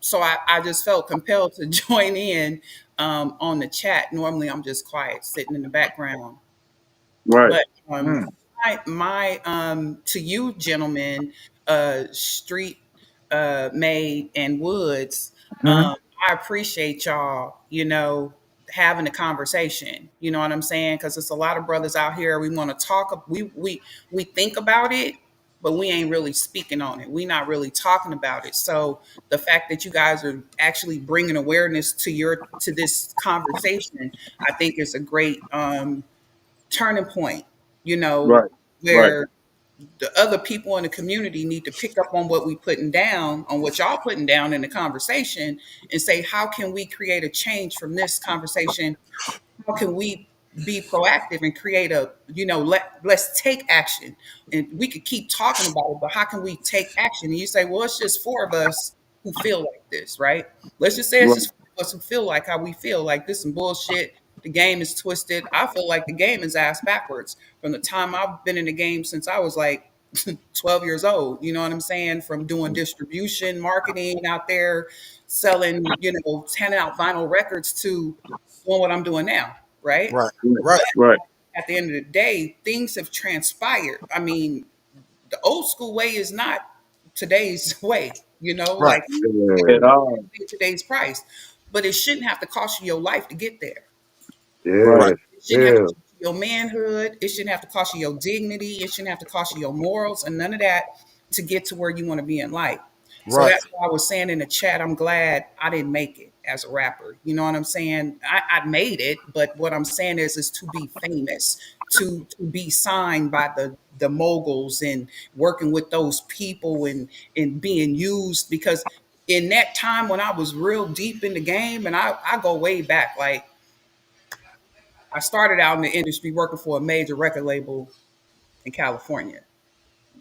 So I just felt compelled to join in on the chat. Normally, I'm just quiet, sitting in the background. right. But Mm. my to you, gentlemen, street made and woods. Mm. I appreciate y'all. having a conversation. You know what I'm saying? Because it's a lot of brothers out here. We want to talk. We think about it, but we ain't really speaking on it. We not really talking about it. So the fact that you guys are actually bringing awareness to this conversation, I think is a great turning point. You know, Right. Right. where the other people in the community need to pick up on what we putting down, on what y'all putting down in the conversation, and say, how can we create a change from this conversation? How can we be proactive and create a, let's take action. And we could keep talking about it, but how can we take action? And you say, well, it's just four of us who feel like this, right? Let's just say it's Right. just four of us who feel like how we feel, like this some bullshit. The game is twisted. I feel like the game is ass backwards from the time I've been in the game since I was like 12 years old. You know what I'm saying? From doing distribution, marketing out there, selling, handing out vinyl records to doing what I'm doing now, right? Right. Right. Right. Right. At the end of the day, things have transpired. I mean, the old school way is not today's way, Right. like At Yeah, all. today's price. But it shouldn't have to cost you your life to get there. Right. Right. yeah, It shouldn't have to yeah. cost you your manhood. It shouldn't have to cost you your dignity. It shouldn't have to cost you your morals and none of that to get to where you want to be in life. So Right. that's why I was saying in the chat, I'm glad I didn't make it as a rapper. You know what I'm saying? I made it, but what I'm saying is to be famous, to be signed by the moguls and working with those people and being used because in that time when I was real deep in the game, and I go way back, like I started out in the industry working for a major record label in California.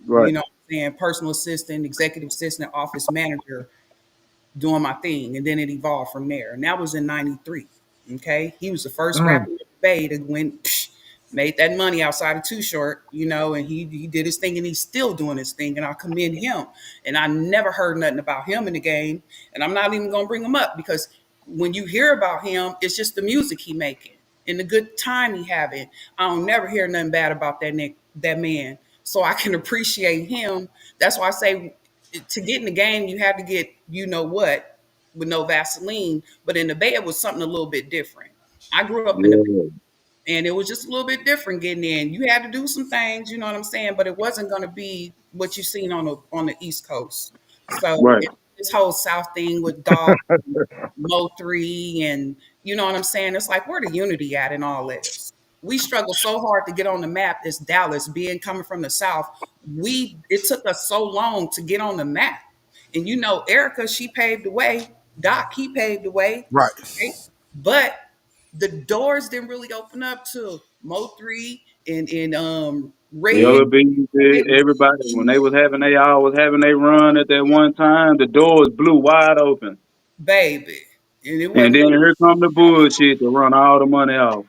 Right. You know what I'm saying? Personal assistant, executive assistant, office manager, doing my thing. And then it evolved from there. And that was in 93. Okay. He was the first Mm, rapper in the Bay to win, made that money outside of Too Short, and he did his thing and he's still doing his thing. And I commend him. And I never heard nothing about him in the game. And I'm not even going to bring him up because when you hear about him, it's just the music he making and the good time he having. I don't never hear nothing bad about that man. So I can appreciate him. That's why I say to get in the game, you have to get what with no Vaseline. But in the Bay, it was something a little bit different. I grew up in the Bay, Yeah. and it was just a little bit different getting in. You had to do some things, you know what I'm saying, but it wasn't going to be what you seen on the East Coast. So Right. this whole South thing with Dog, Mo3, and you know what I'm saying? It's like, where the unity at in all this? We struggle so hard to get on the map as Dallas, being coming from the South. It took us so long to get on the map. And Erica, she paved the way. Doc, he paved the way. Right. Right? But the doors didn't really open up to Mo3 and The Red. other bees, everybody, when they was having they all was having they run at that one time, the doors blew wide open. Baby. And it And wasn't then no here come the bullshit to run all the money off.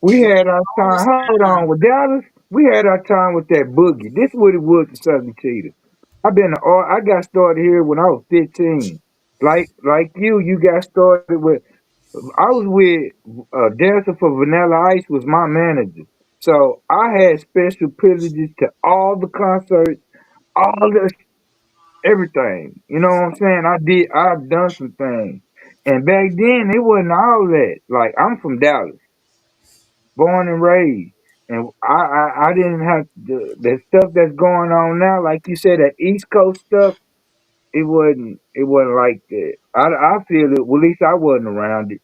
we right had our all time. this Hold time. on, with Dallas, we had our time with that boogie. This is what it was to Southern Cheetah. I got started here when I was 15. Like you got started with. I was with Dancer for Vanilla Ice was my manager, so I had special privileges to all the concerts, all the everything. You know what I'm saying? I've done some things. And back then it wasn't all that. Like I'm from Dallas, born and raised. And I didn't have the stuff that's going on now, like you said, that East Coast stuff, it wasn't like that. I feel it, well, at least I wasn't around it.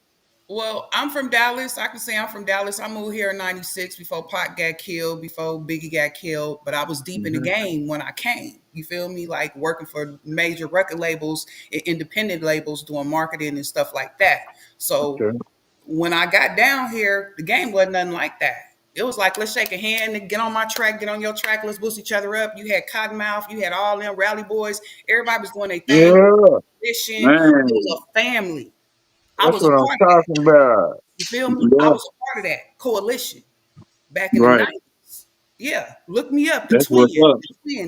Well, I'm from Dallas. I can say I'm from Dallas. I moved here in '96 before Pac got killed, before Biggie got killed. But I was deep in the Hmm. game when I came. You feel me? Like working for major record labels, independent labels, doing marketing and stuff like that. So Okay. when I got down here, the game wasn't nothing like that. It was like, let's shake a hand and get on my track, get on your track, let's boost each other up. You had Cottonmouth, you had all them rally boys. Everybody was doing their thing. Yeah, Mission. It Man, was a family. I that's was a what I'm part of that. talking about. You feel me? I yeah, was a part of that coalition back in the right. 90s. Yeah, look me up. The That's what's twins, up.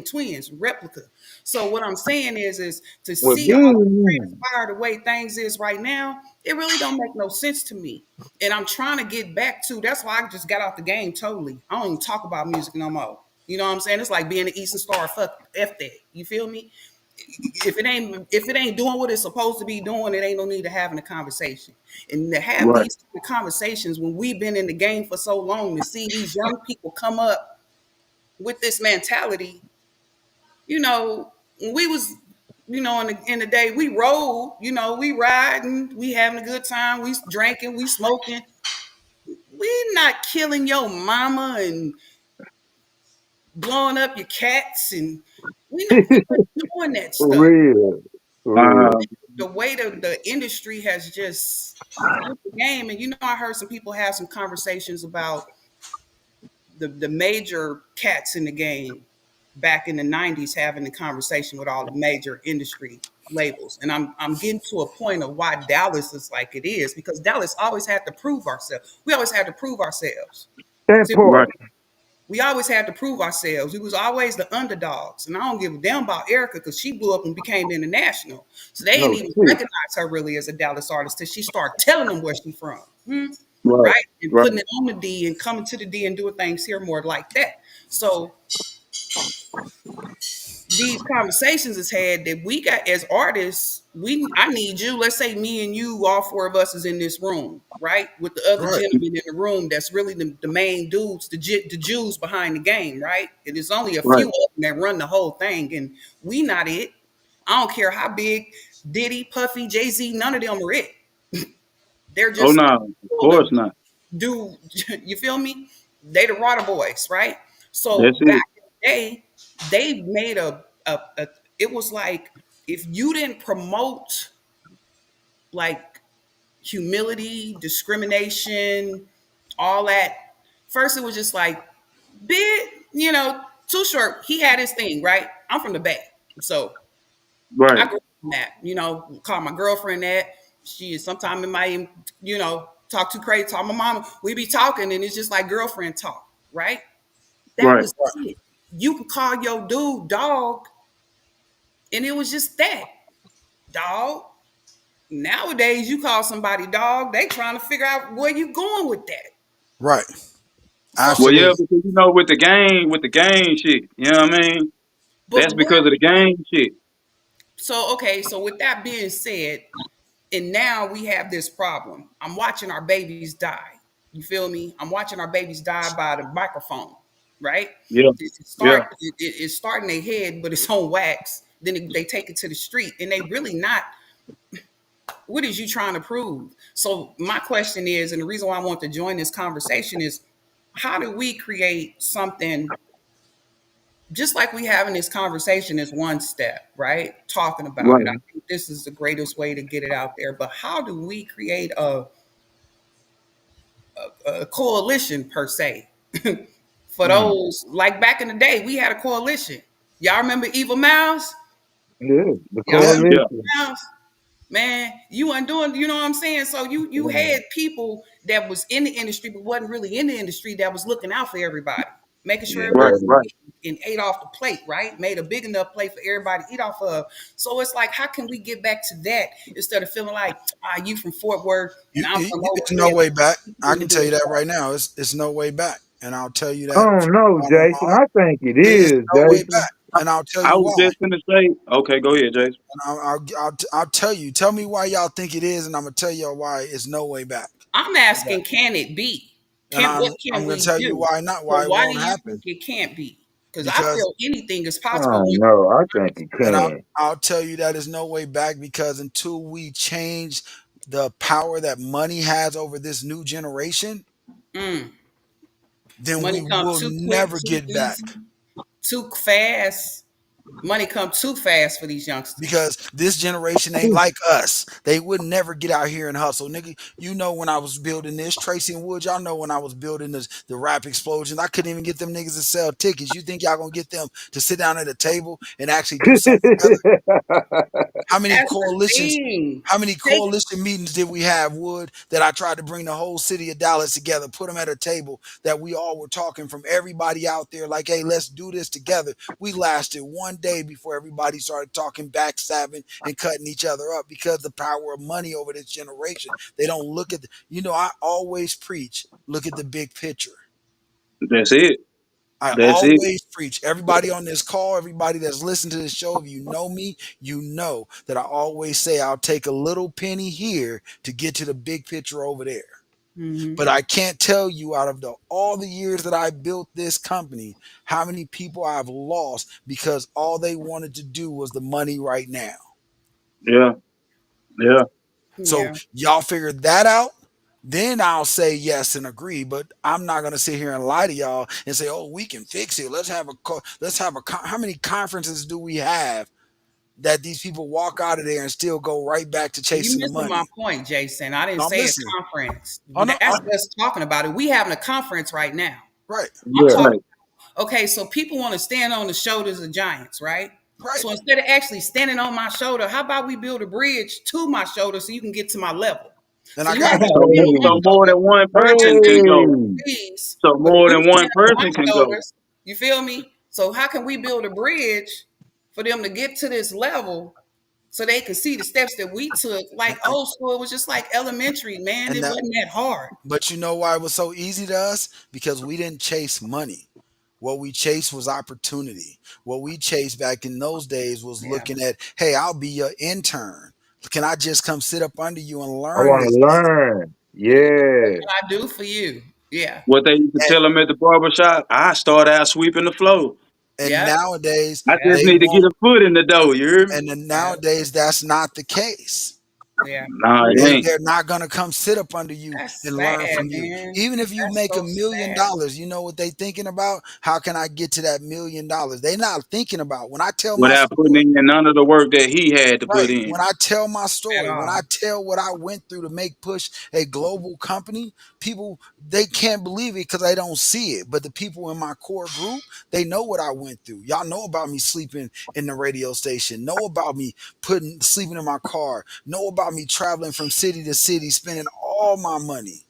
twins, replica. So what I'm saying is to With see all Bean, transpire the way things is right now, it really don't make no sense to me. And I'm trying to get back to. That's why I just got out the game totally. I don't even talk about music no more. You know what I'm saying? It's like being an Eastern Star. Fuck F that. You feel me? if it ain't doing what it's supposed to be doing, it ain't no need to having a conversation. And to have Right. these conversations when we've been in the game for so long, to see these young people come up with this mentality, when we was, in the day we rolled, we riding, we having a good time, we drinking, we smoking. We not killing your mama and blowing up your cats, and we not doing that For stuff. real. For real. Uh, The way the industry has just flipped the game, and I heard some people have some conversations about the major cats in the game back in the 90s, having the conversation with all the major industry labels. And I'm getting to a point of why Dallas is like it is, because Dallas always had to prove ourselves. We always had to prove ourselves. That See, right. part. we always had to prove ourselves. We was always the underdogs. And I don't give a damn about Erica, because she blew up and became international. So they didn't No even shit. recognize her really as a Dallas artist till she started telling them where she from. Right. Right? And Right. putting it on the D and coming to the D and doing things here more like that. So these conversations is had that we got as artists. I need you. Let's say me and you, all four of us, is in this room, right, with the other Right. gentleman in the room. That's really the main dudes, the Jews behind the game, right? It is only a Right. few of them that run the whole thing, and we not it. I don't care how big Diddy, Puffy, Jay-Z, none of them are it. They're Oh just no, of people to course not. do. You feel me? They the Water Boys, right? So That's back it. in the day, they made a it was like, if you didn't promote like humility, discrimination, all that. First, it was just like big, Too Short. He had his thing, right? I'm from the Bay, so I Right. grew up from that. Call my girlfriend that. She is sometimes it might, talk too crazy. Talk my mama. We be talking, and it's just like girlfriend talk, right? That Right. was it. You could call your dude dog, and it was just that dog. Nowadays, you call somebody dog, they trying to figure out where you going with that. Right. So, Well, yeah, Absolutely. because with the game shit, you know what I mean? but That's because what? of the game shit. So okay. So with that being said, and now we have this problem. I'm watching our babies die. You feel me? I'm watching our babies die by the microphone, right? Yeah. Yeah. It's starting their head, but it's on wax. Then they take it to the street, and they really not. What is you trying to prove? So my question is, and the reason why I want to join this conversation is, how do we create something just like we having this conversation is one step, right? Talking about it. Right. I think this is the greatest way to get it out there. But how do we create a coalition per se for Mm. those, like back in the day, we had a coalition. Y'all remember Evil Mouse? Yeah. The Y'all Yeah. remember Yeah. coalition. Evil Mouse? Man, you weren't doing, you know what I'm saying? So you Yeah. had people that was in the industry but wasn't really in the industry, that was looking out for everybody, making sure Yeah, Right. everybody buddy. Right. and ate off the plate, right? Made a big enough plate for everybody to eat off of. So it's like, how can we get back to that instead of feeling like, you from Fort Worth and I'm from over It's no here. way back. I To can do tell you that it. right now. It's no way back, and I'll tell you I that don't from the know, bottom of my Jason. heart. I think it It's is, no way Jason. back, and I'll tell I you was why. just gonna say. Okay, go ahead, Jason. And I'll tell you. Tell me why y'all think it is, and I'm gonna tell y'all why it's no way back. I'm With that. asking, can it be? And What I'm can gonna we tell you do? why not. But Why it why do won't you think happen? it can't be? Because I Because feel anything is I possible. don't know. I think it and can. I'll tell you that is no way back because until we change the power that money has over this new generation, Mm. then we Money come will too quick, never too get back. easy, too fast. Money come too fast for these youngsters. Because this generation ain't like us. They would never get out here and hustle. Nigga, you know when I was building this, Tracy and Wood, y'all know when I was building the rap explosions, I couldn't even get them niggas to sell tickets. You think y'all gonna get them to sit down at a table and actually do something together? How many That's the coalitions, thing. how many Take coalition meetings did we have, Wood, that I tried to bring the whole city of Dallas together, put them at a table that we all were talking from everybody out there like, hey, let's do this together. We lasted one day before everybody started talking, backstabbing and cutting each other up because the power of money over this generation. They don't look at I always preach, look at the big picture. That's it. I That's it. always preach. Everybody on this call, everybody that's listened to this show, if you know me, you know that I always say I'll take a little penny here to get to the big picture over there. Mm-hmm. But I can't tell you out of all the years that I built this company, how many people I've lost because all they wanted to do was the money right now. Yeah, yeah. So Yeah. y'all figure that out. Then I'll say yes and agree, but I'm not gonna sit here and lie to y'all and say, "Oh, we can fix it. Let's have a. How many conferences do we have that these people walk out of there and still go right back to You chasing the missing my money?" point, Jason. I didn't No, I'm say a listening. conference. Oh no, That's us talking about it. We having a conference right now. right, I'm Yeah. talking. Right. Okay, so people want to stand on the shoulders of giants, right? right. So instead of actually standing on my shoulder, how about we build a bridge to my shoulder so you can get to my level? And So I you have got to you. So, stand on my so more than one person can go. Hey. shoulders, So but more you than one stand on my person can go. shoulders. You feel me? So how can we build a bridge for them to get to this level so they could see the steps that we took? Like And, old school, it was just like elementary, man. and It that, wasn't that hard. but you know why it was so easy to us? Because we didn't chase money. What we chased was opportunity. What we chased back in those days was Yeah. looking at, hey, I'll be your intern. Can I just come sit up under you and I learn want to this business? learn. What Yeah. can I do for you? Yeah. What they used to And, tell them at the barber shop, I start out sweeping the floor. and Yeah. nowadays I Yeah. just they need to get won't. a foot in the door, you hear me? And then Yeah. nowadays that's not the case. Yeah. Nah, it They ain't. they're not gonna come sit up under you That's and sad, learn from you. man. Even if you That's make so sad. $1 million, you know what they thinking about? How can I get to that $1 million? They're not thinking about when I tell my Without putting story. in none of the work that he had to put Right. in. When I tell my At story, when I all. tell what I went through to make push a global company, people they can't believe it because they don't see it. But the people in my core group, they know what I went through. Y'all know about me sleeping in the radio station, know about me putting sleeping in my car, know about me traveling from city to city, spending all my money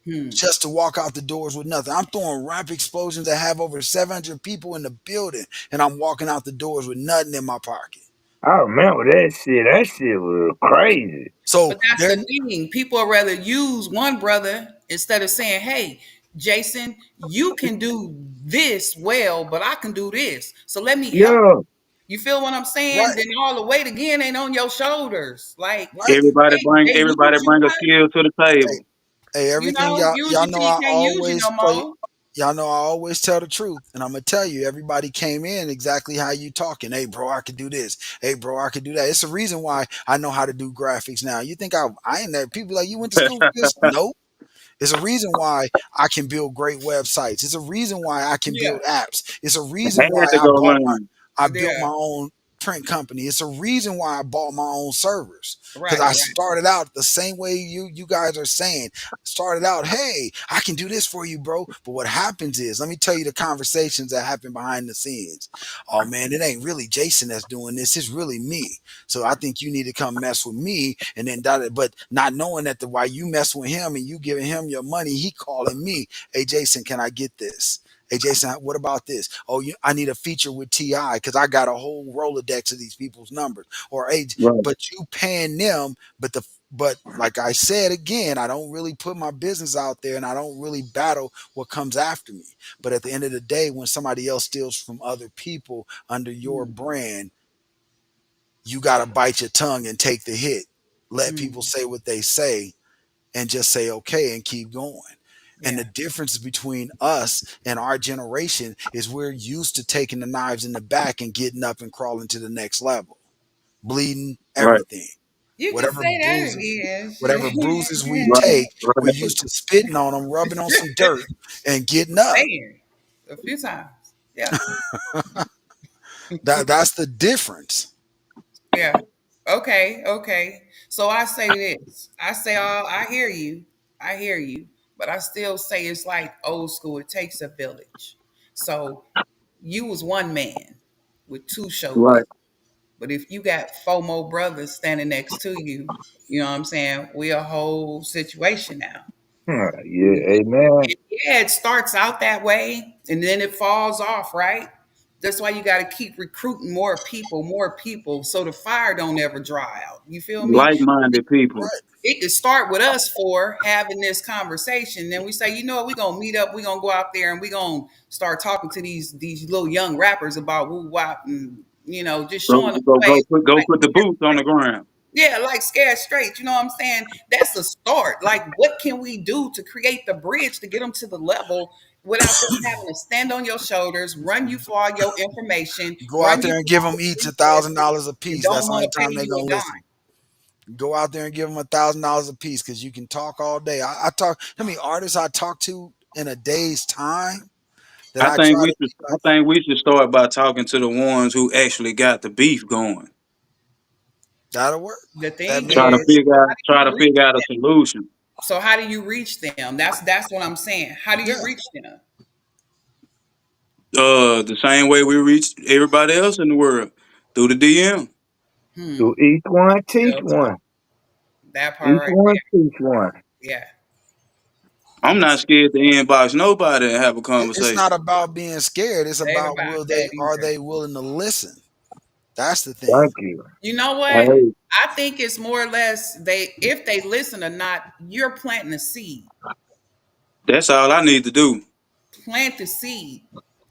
Hmm. just to walk out the doors with nothing. I'm throwing rap explosions that have over 700 people in the building, and I'm walking out the doors with nothing in my pocket. I remember that shit. That shit was crazy. So But that's they're the thing. People would rather use one brother instead of saying, hey, Jason, you can do this well, but I can do this. So let me help. Yeah. You feel what I'm saying? right, Then all the weight again ain't on your shoulders. Like right. they Everybody use you, bring a but skill to the Hey, table. hey, everything use y'all you know till you I can't use you always no play. more. Y'all know I always tell the truth, and I'm gonna tell you. Everybody came in exactly how you talking. Hey, bro, I could do this. Hey, bro, I could do that. It's the reason why I know how to do graphics now. You think I ain't there? People like you went to school for this? Nope. It's a reason why I can build great websites. It's a reason why I can Yeah. build apps. It's a reason why Had to go learn. I built my Yeah. own print company. It's a reason why I bought my own servers. Because Right, I right. started out the same way you guys are saying. Started out, hey, I can do this for you, bro. But what happens is, let me tell you the conversations that happen behind the scenes. Oh man, it ain't really Jason that's doing this. It's really me. So I think you need to come mess with me, and then that. But not knowing that the why you mess with him and you giving him your money, he calling me. Hey Jason, can I get this? Hey Jason, what about this? Oh, I need a feature with Ti because I got a whole Rolodex of these people's numbers. Or hey, Right. but you paying them, but like I said again, I don't really put my business out there and I don't really battle what comes after me. But at the end of the day, when somebody else steals from other people under your Mm, brand, you got to bite your tongue and take the hit. Let people mm, say what they say and just say okay and keep going. And the yeah. difference between us and our generation is we're used to taking the knives in the back and getting up and crawling to the next level, bleeding Right. everything. You can Whatever say that bruises, again. whatever bruises we Right. take, we're Right. used to spitting on them, rubbing on some dirt, and getting up. Saying a few times. Yeah. That's the difference. Yeah. Okay. Okay. So I say this. I say, oh, I hear you. I hear you. But I still say it's like old school. It takes a village. So you was one man with two shoulders. Right. But if you got four more brothers standing next to you, you know what I'm saying? We're a whole situation now. Huh, yeah. Amen. Yeah, it starts out that way and then it falls off, right? That's why you got to keep recruiting more people, so the fire don't ever dry out. You feel me? Like minded people. Right. it could start with us for having this conversation. Then we say, you know what, we're gonna meet up, we're gonna go out there and we're gonna start talking to these little young rappers about woo wop and just Go showing them go ways. go put go Like, put the boots on the ground. yeah, like scared straight. You know what I'm saying? That's a start. Like, what can we do to create the bridge to get them to the level without them having to stand on your shoulders, run you for all your information, Go out run you there and for give all them the each resources, $1,000 a and piece. don't That's the want only to pay time they're you gonna a listen. dime. Go out there and give them $1,000 a piece because you can talk all day. I talk. How many artists I talk to in a day's time that I I think try we to should. be I like, think we should start by talking to the ones who actually got the beef going. that'll work. The That thing may Try to work. is, figure how out. do Try you to reach figure out a them? solution. So how do you reach them? That's what I'm saying. How do you Yeah. reach them? The same way we reach everybody else in the world through the DM. Hmm. To each one, teach Real talk. one. That part Each right one, there. teach one. Yeah. I'm not scared to inbox nobody and have a It's conversation. not about being scared. It's Ain't about about will they that are either. they willing to listen? That's the thing. Thank you. You know what? Hey, I think it's more or less they if they listen or not, you're planting a seed. That's all I need to do. Plant the seed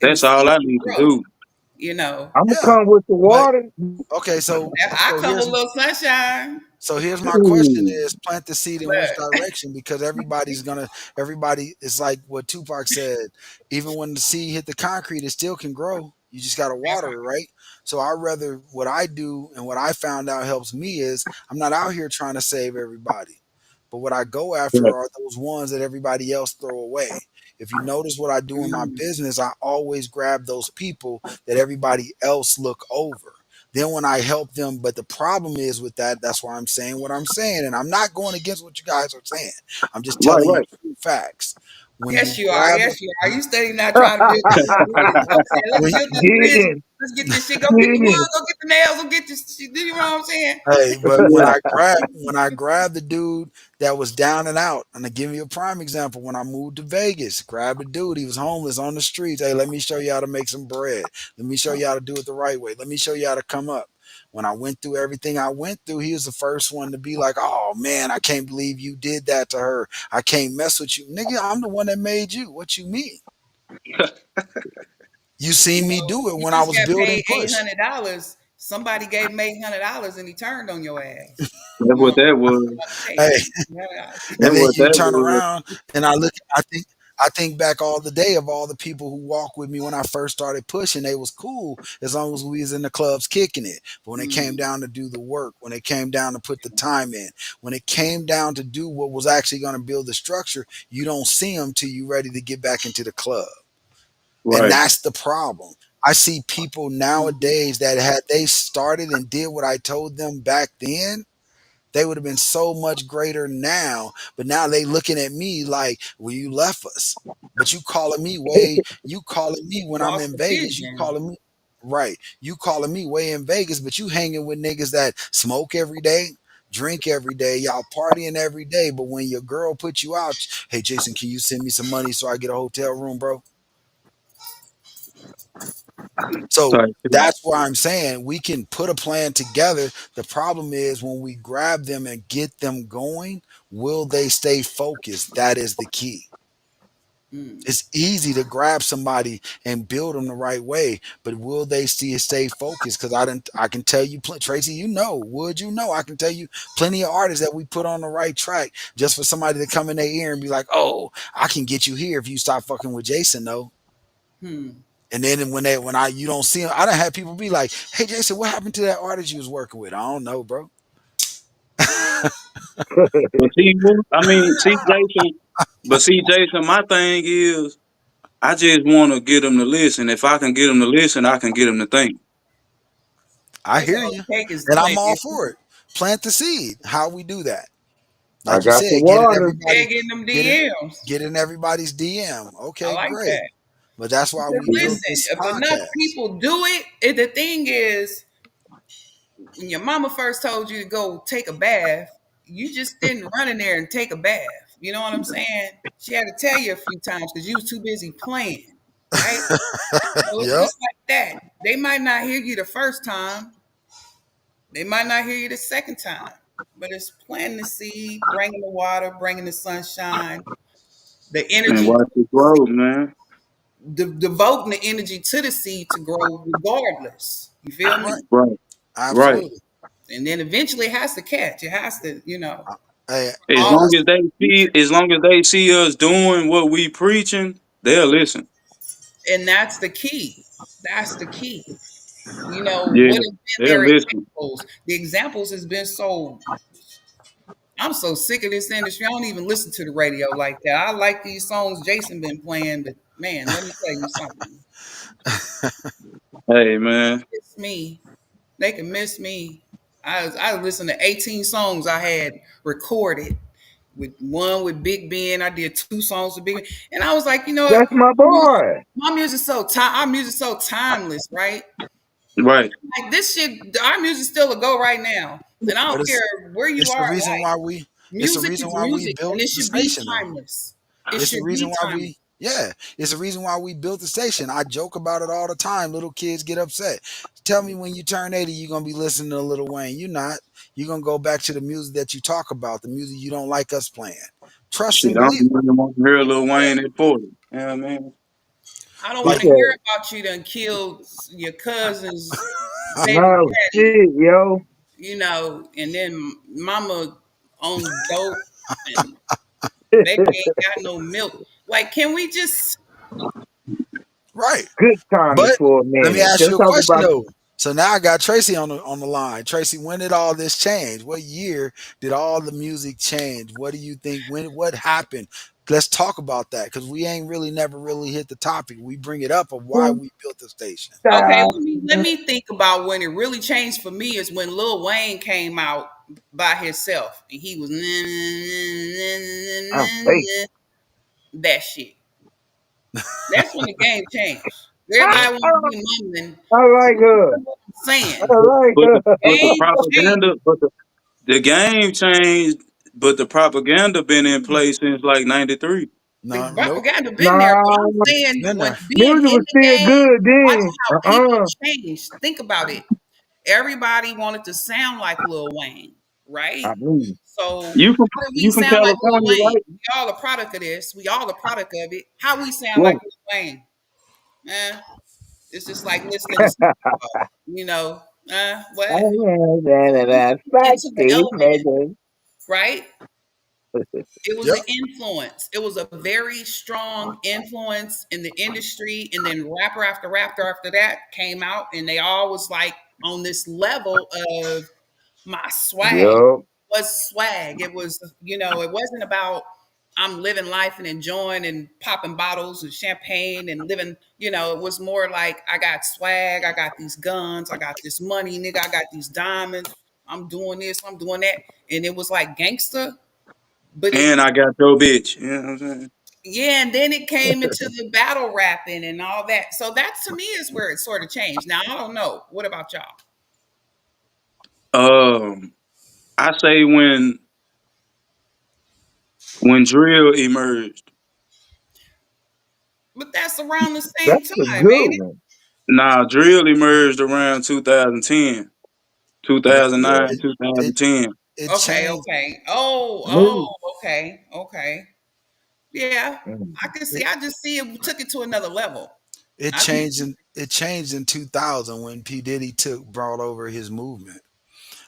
and the That's all seed I will need to grow, do. you know. I'm gonna Yeah. come with the But water. okay, I come with a little sunshine. so here's my question Ooh, is plant the seed in which Look, direction? Because everybody is like what Tupac said, even when the seed hit the concrete, it still can grow. You just gotta that water part. it, right? So I rather what I do and what I found out helps me is I'm not out here trying to save everybody. But what I go Right. after are those ones that everybody else throw away. If you notice what I do in my Mm, business, I always grab those people that everybody else look over. Then when I help them, but the problem is with that, that's why I'm saying what I'm saying. And I'm not going against what you guys are saying. I'm just Right. telling you Right. true facts. When you yes, you are. grab Yes, you are. You study not trying to build your own bridge. I'm saying, let's when build this get bridge. it, Let's get this shit. Go get the get wood. it. Go get the nails. Go get this. Do you know what I'm saying? Hey, but Yeah. when I grabbed the dude that was down and out, and to give you a prime example, when I moved to Vegas, grabbed a dude, he was homeless on the streets. Hey, let me show you how to make some bread. Let me show you how to do it the right way. Let me show you how to come up. When I went through everything I went through, he was the first one to be like, "Oh man, I can't believe you did that to her. I can't mess with you, nigga. I'm the one that made you. What you mean? You You seen me know, do it you when I just was got building paid eight push. hundred dollars. Somebody gave him $800 and he turned on your ass. That's Come on, what that that's was. what it Hey, takes. $800. and That's then what you that turn was. around and I think back all the day of all the people who walked with me when I first started pushing. They was cool as long as we was in the clubs kicking it. But when it came Mm, down to do the work, when it came down to put the time in, when it came down to do what was actually going to build the structure, you don't see them till you ready to get back into the club. And Right. that's the problem. I see people mhm, nowadays that had they started and did what I told them back then, they would have been so much greater now. But now they looking at me like, well, you left us. But you calling me when I'm lost in the Vegas, you vision. calling me right. You calling me way in Vegas, but you hanging with niggas that smoke every day, drink every day, y'all partying every day. But when your girl puts you out, hey Jason, can you send me some money so I get a hotel room, bro? So Type shit. that's why I'm saying we can put a plan together. The problem is when we grab them and get them going, will they stay focused? That is the key. Mm, It's easy to grab somebody and build them the right way, but will they stay focused? Because I can tell you, Tracy, I can tell you plenty of artists that we put on the right track just for somebody to come in their ear and be like, oh, I can get you here if you stop fucking with Jason, though. hmm. And then when I you don't see him, I done had people be like, "Hey Jason, what happened to that artist you was working with?" I don't know, bro. But see, I mean, see, Jason. But see, Jason, my thing is, I just want to get them to listen. If I can get them to listen, I can get them to think. I That's hear all you, it takes is and I'm all playing. for it. Plant the seed. How we do that? I Like you got the said, water. Tag in them get it, DMs. get in everybody's DM. I Okay, like great. that. But that's why Because we built listen, this if enough podcast. people do the thing is, when your mama first told you to go take a bath, you just didn't run in there and take a bath. You know what I'm saying? She had to tell you a few times because you was too busy playing, right? So it's Yep. just like that. They might not hear you the first time. They might not hear you the second time. but it's planting the seed, bringing the water, bringing the sunshine, the And energy to watch it the seed, grow, man. devoting the energy to the seed to grow regardless. You feel Right. me? Right, right. Absolutely. And then eventually it has to catch. It has to, Hey, As all long that's as they see, as long as they see us doing what we preaching, they'll listen. and that's the key. That's the key. Yeah, What have been they'll their listen. examples? The examples has been so. I'm so sick of this industry. I don't even listen to the radio like that. I like these songs Jason been playing, but man, let me tell you something. Hey, man. It's me. They can miss me. I listened to 18 songs I had recorded with one with Big Ben. I did two songs with Big Ben, and I was like, you know what? That's my boy. My music's so our music's so timeless, right? Right. Like this shit, our music still a go right now, and I but don't care where you it's the are in reason life. why we it's the Music reason is why we music, built and it the should be station though. timeless. It It's the should be reason why timeless. we yeah, it's the reason why we built the station. I joke about it all the time. Little kids get upset. Tell me when you turn 80, you're gonna be listening to Lil Wayne. You're not. You're gonna go back to the music that you talk about, the music you don't like us playing. Trust Shit, and I don't believe it. even want to hear Lil Wayne at 40. You know what I mean? I don't He want Like to hear said, about you done killed your cousin's baby "No daddy, shit, yo." and then mama on dope and baby ain't got no milk. Like, can we just right. Good timing But for a let me minute. ask Let's you a talk question about though. So now I got Tracy on the line. Tracy, when did all this change? What year did all the music change? What do you think? What happened? Let's talk about that because we ain't really never really hit the topic. We bring it up of why we built the station. okay? style. Let me think about when it really changed for me is when Lil Wayne came out by himself and he was I'm fake. that shit. That's when the game changed. Everybody want to be mumbling. I like Listen her. to what I'm saying. I like But the her. but the Game changed. propaganda, the game changed, but the propaganda been in place since like '93. The No, nope. propaganda been there, but I'm Nah, It's saying been when there. being music in was the still game, good watch then. how people changed. Think about it. Everybody wanted to sound like Lil Wayne, right? I mean, So You from how did we you from sound like Lil California, Wayne? right? We all a product of this. We all a product of it. How we sound like right. Lil Wayne? Eh, it's just like listening to you know, I what? know So that music I like into the these element, niggas. right? It was Yep. an influence. It was a very strong influence in the industry. And then rapper after rapper after that came out, and they all was like on this level of my swag. Yup. Was swag. It was, it wasn't about I'm living life and enjoying and popping bottles of champagne and living, it was more like I got swag, I got these guns, I got this money, nigga, I got these diamonds, I'm doing this, I'm doing that. And it was like gangster, but it And I got your bitch. You know what I'm saying? yeah, and then it came into the battle rapping and all that. So that to me is where it sort of changed. Now I don't know. What about y'all? I say when drill emerged. But that's around the same That's a time, good ain't it? one. Nah, drill emerged around 2010, No, 2009, it it 2010. it Okay, changed. okay. Oh, Me. okay, okay. Yeah, Mm. I can see. It, I just see it took it to another level. it I do. changed in 2000 when P Diddy brought over his movement.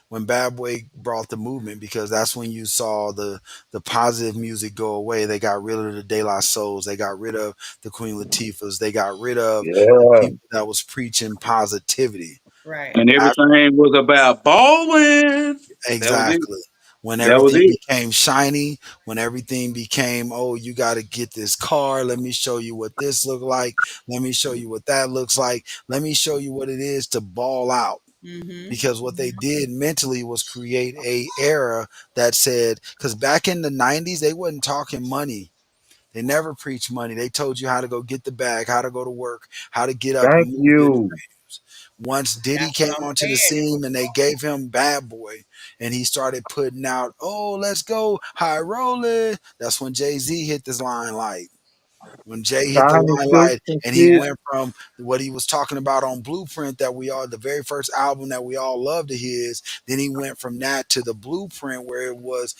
When Bad Boy brought the movement, because that's when you saw the positive music go away. They got rid of the De La Souls. They got rid of the Queen Latifahs. They got rid of the Yeah. people that was preaching positivity. Right. And everything was about balling. That was it. Exactly. When That was everything it. became shiny, when everything became, oh, you got to get this car. Let me show you what this look like. Let me show you what that looks like. Let me show you what it is to ball out. Mm-hmm. Because what they did mentally was create a era that said, because back in the 90s, they wasn't talking money. They never preached money. They told you how to go get the bag, how to go to work, how to get up and Thank move your you. dreams. Once Diddy That's what came I'm onto the saying. scene and they gave him Bad Boy and he started putting out, oh, let's go, high rolling. That's when Jay-Z hit this line like, When Jay hit the Tiny Silk limelight and and he shit. went from what he was talking about on Blueprint, that we all, the very first album that we all loved of his, then he went from that to the Blueprint where it was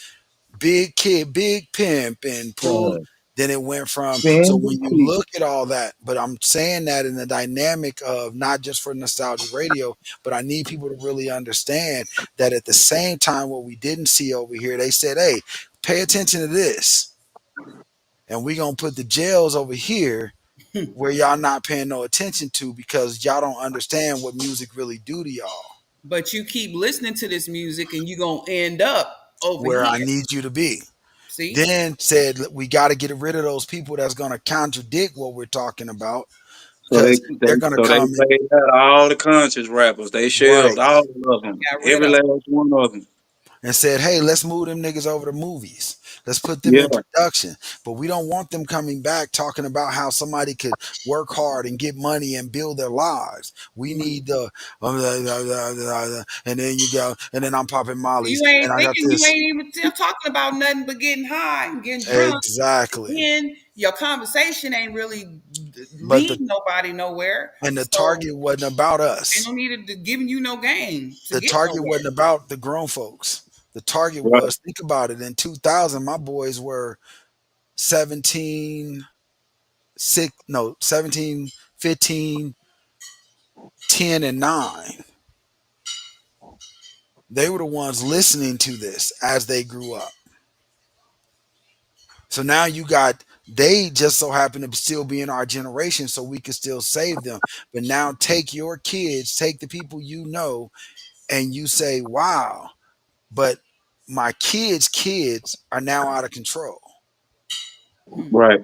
Big Kid, Big Pimp, and Pull. Then it went from, so Send the when you T. look at all that, but I'm saying that in the dynamic of not just for nostalgic radio, but I need people to really understand that at the same time, what we didn't see over here, they said, hey, pay attention to this. And we gonna put the jails over here where y'all not paying no attention to because y'all don't understand what music really do to y'all. But you keep listening to this music and you're going to end up over Where I here. need you to be. See? Then said we got to get rid of those people that's going to contradict what we're talking about So because they're going to so they come in, played out all the conscious rappers. They right, shelved all of them, Got rid every of them. last one of them. and said, hey, let's move them niggas over to movies. Let's put them Yeah, in production. But we don't want them coming back talking about how somebody could work hard and get money and build their lives. We Mhm. need the, and then you go, and then I'm popping mollies, You and ain't I got thinking, you this. ain't even still talking about nothing but getting high and getting drunk. Exactly. Then your conversation ain't really But the, leading nobody nowhere. and the So target wasn't about ain't us. no need to giving you no game to The get target nowhere. wasn't about the grown folks. The target right, was, think about it, in 2000, my boys were 17, 6, no, 17, 15, 10, and 9. They were the ones listening to this as they grew up. So now you got, they just so happen to still be in our generation so we could still save them. But now take your kids, take the people you know, and you say, wow, but my kids are now out of control. Hmm. right,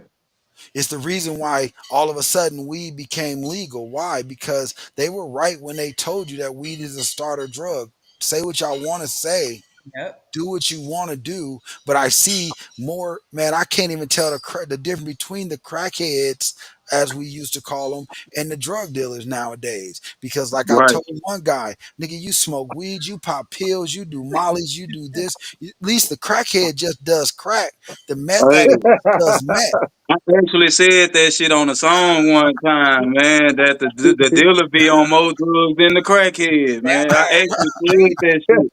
It's the reason why all of a sudden weed became legal. Why? Because they were right when they told you that weed is a starter drug. Say what y'all want to say, Yep. do what you want to do, but I see more, man, I can't even tell the difference between the crackheads, as we used to call them, and the drug dealers nowadays, because like I right. told one guy, nigga, you smoke weed, you pop pills, you do mollies, you do this. At least the crackhead just does crack. The meth Hey, addict does meth. I actually said that shit on a song one time, man. That the dealer be on more drugs than the crackhead, That man. I part. actually said Agree. that shit.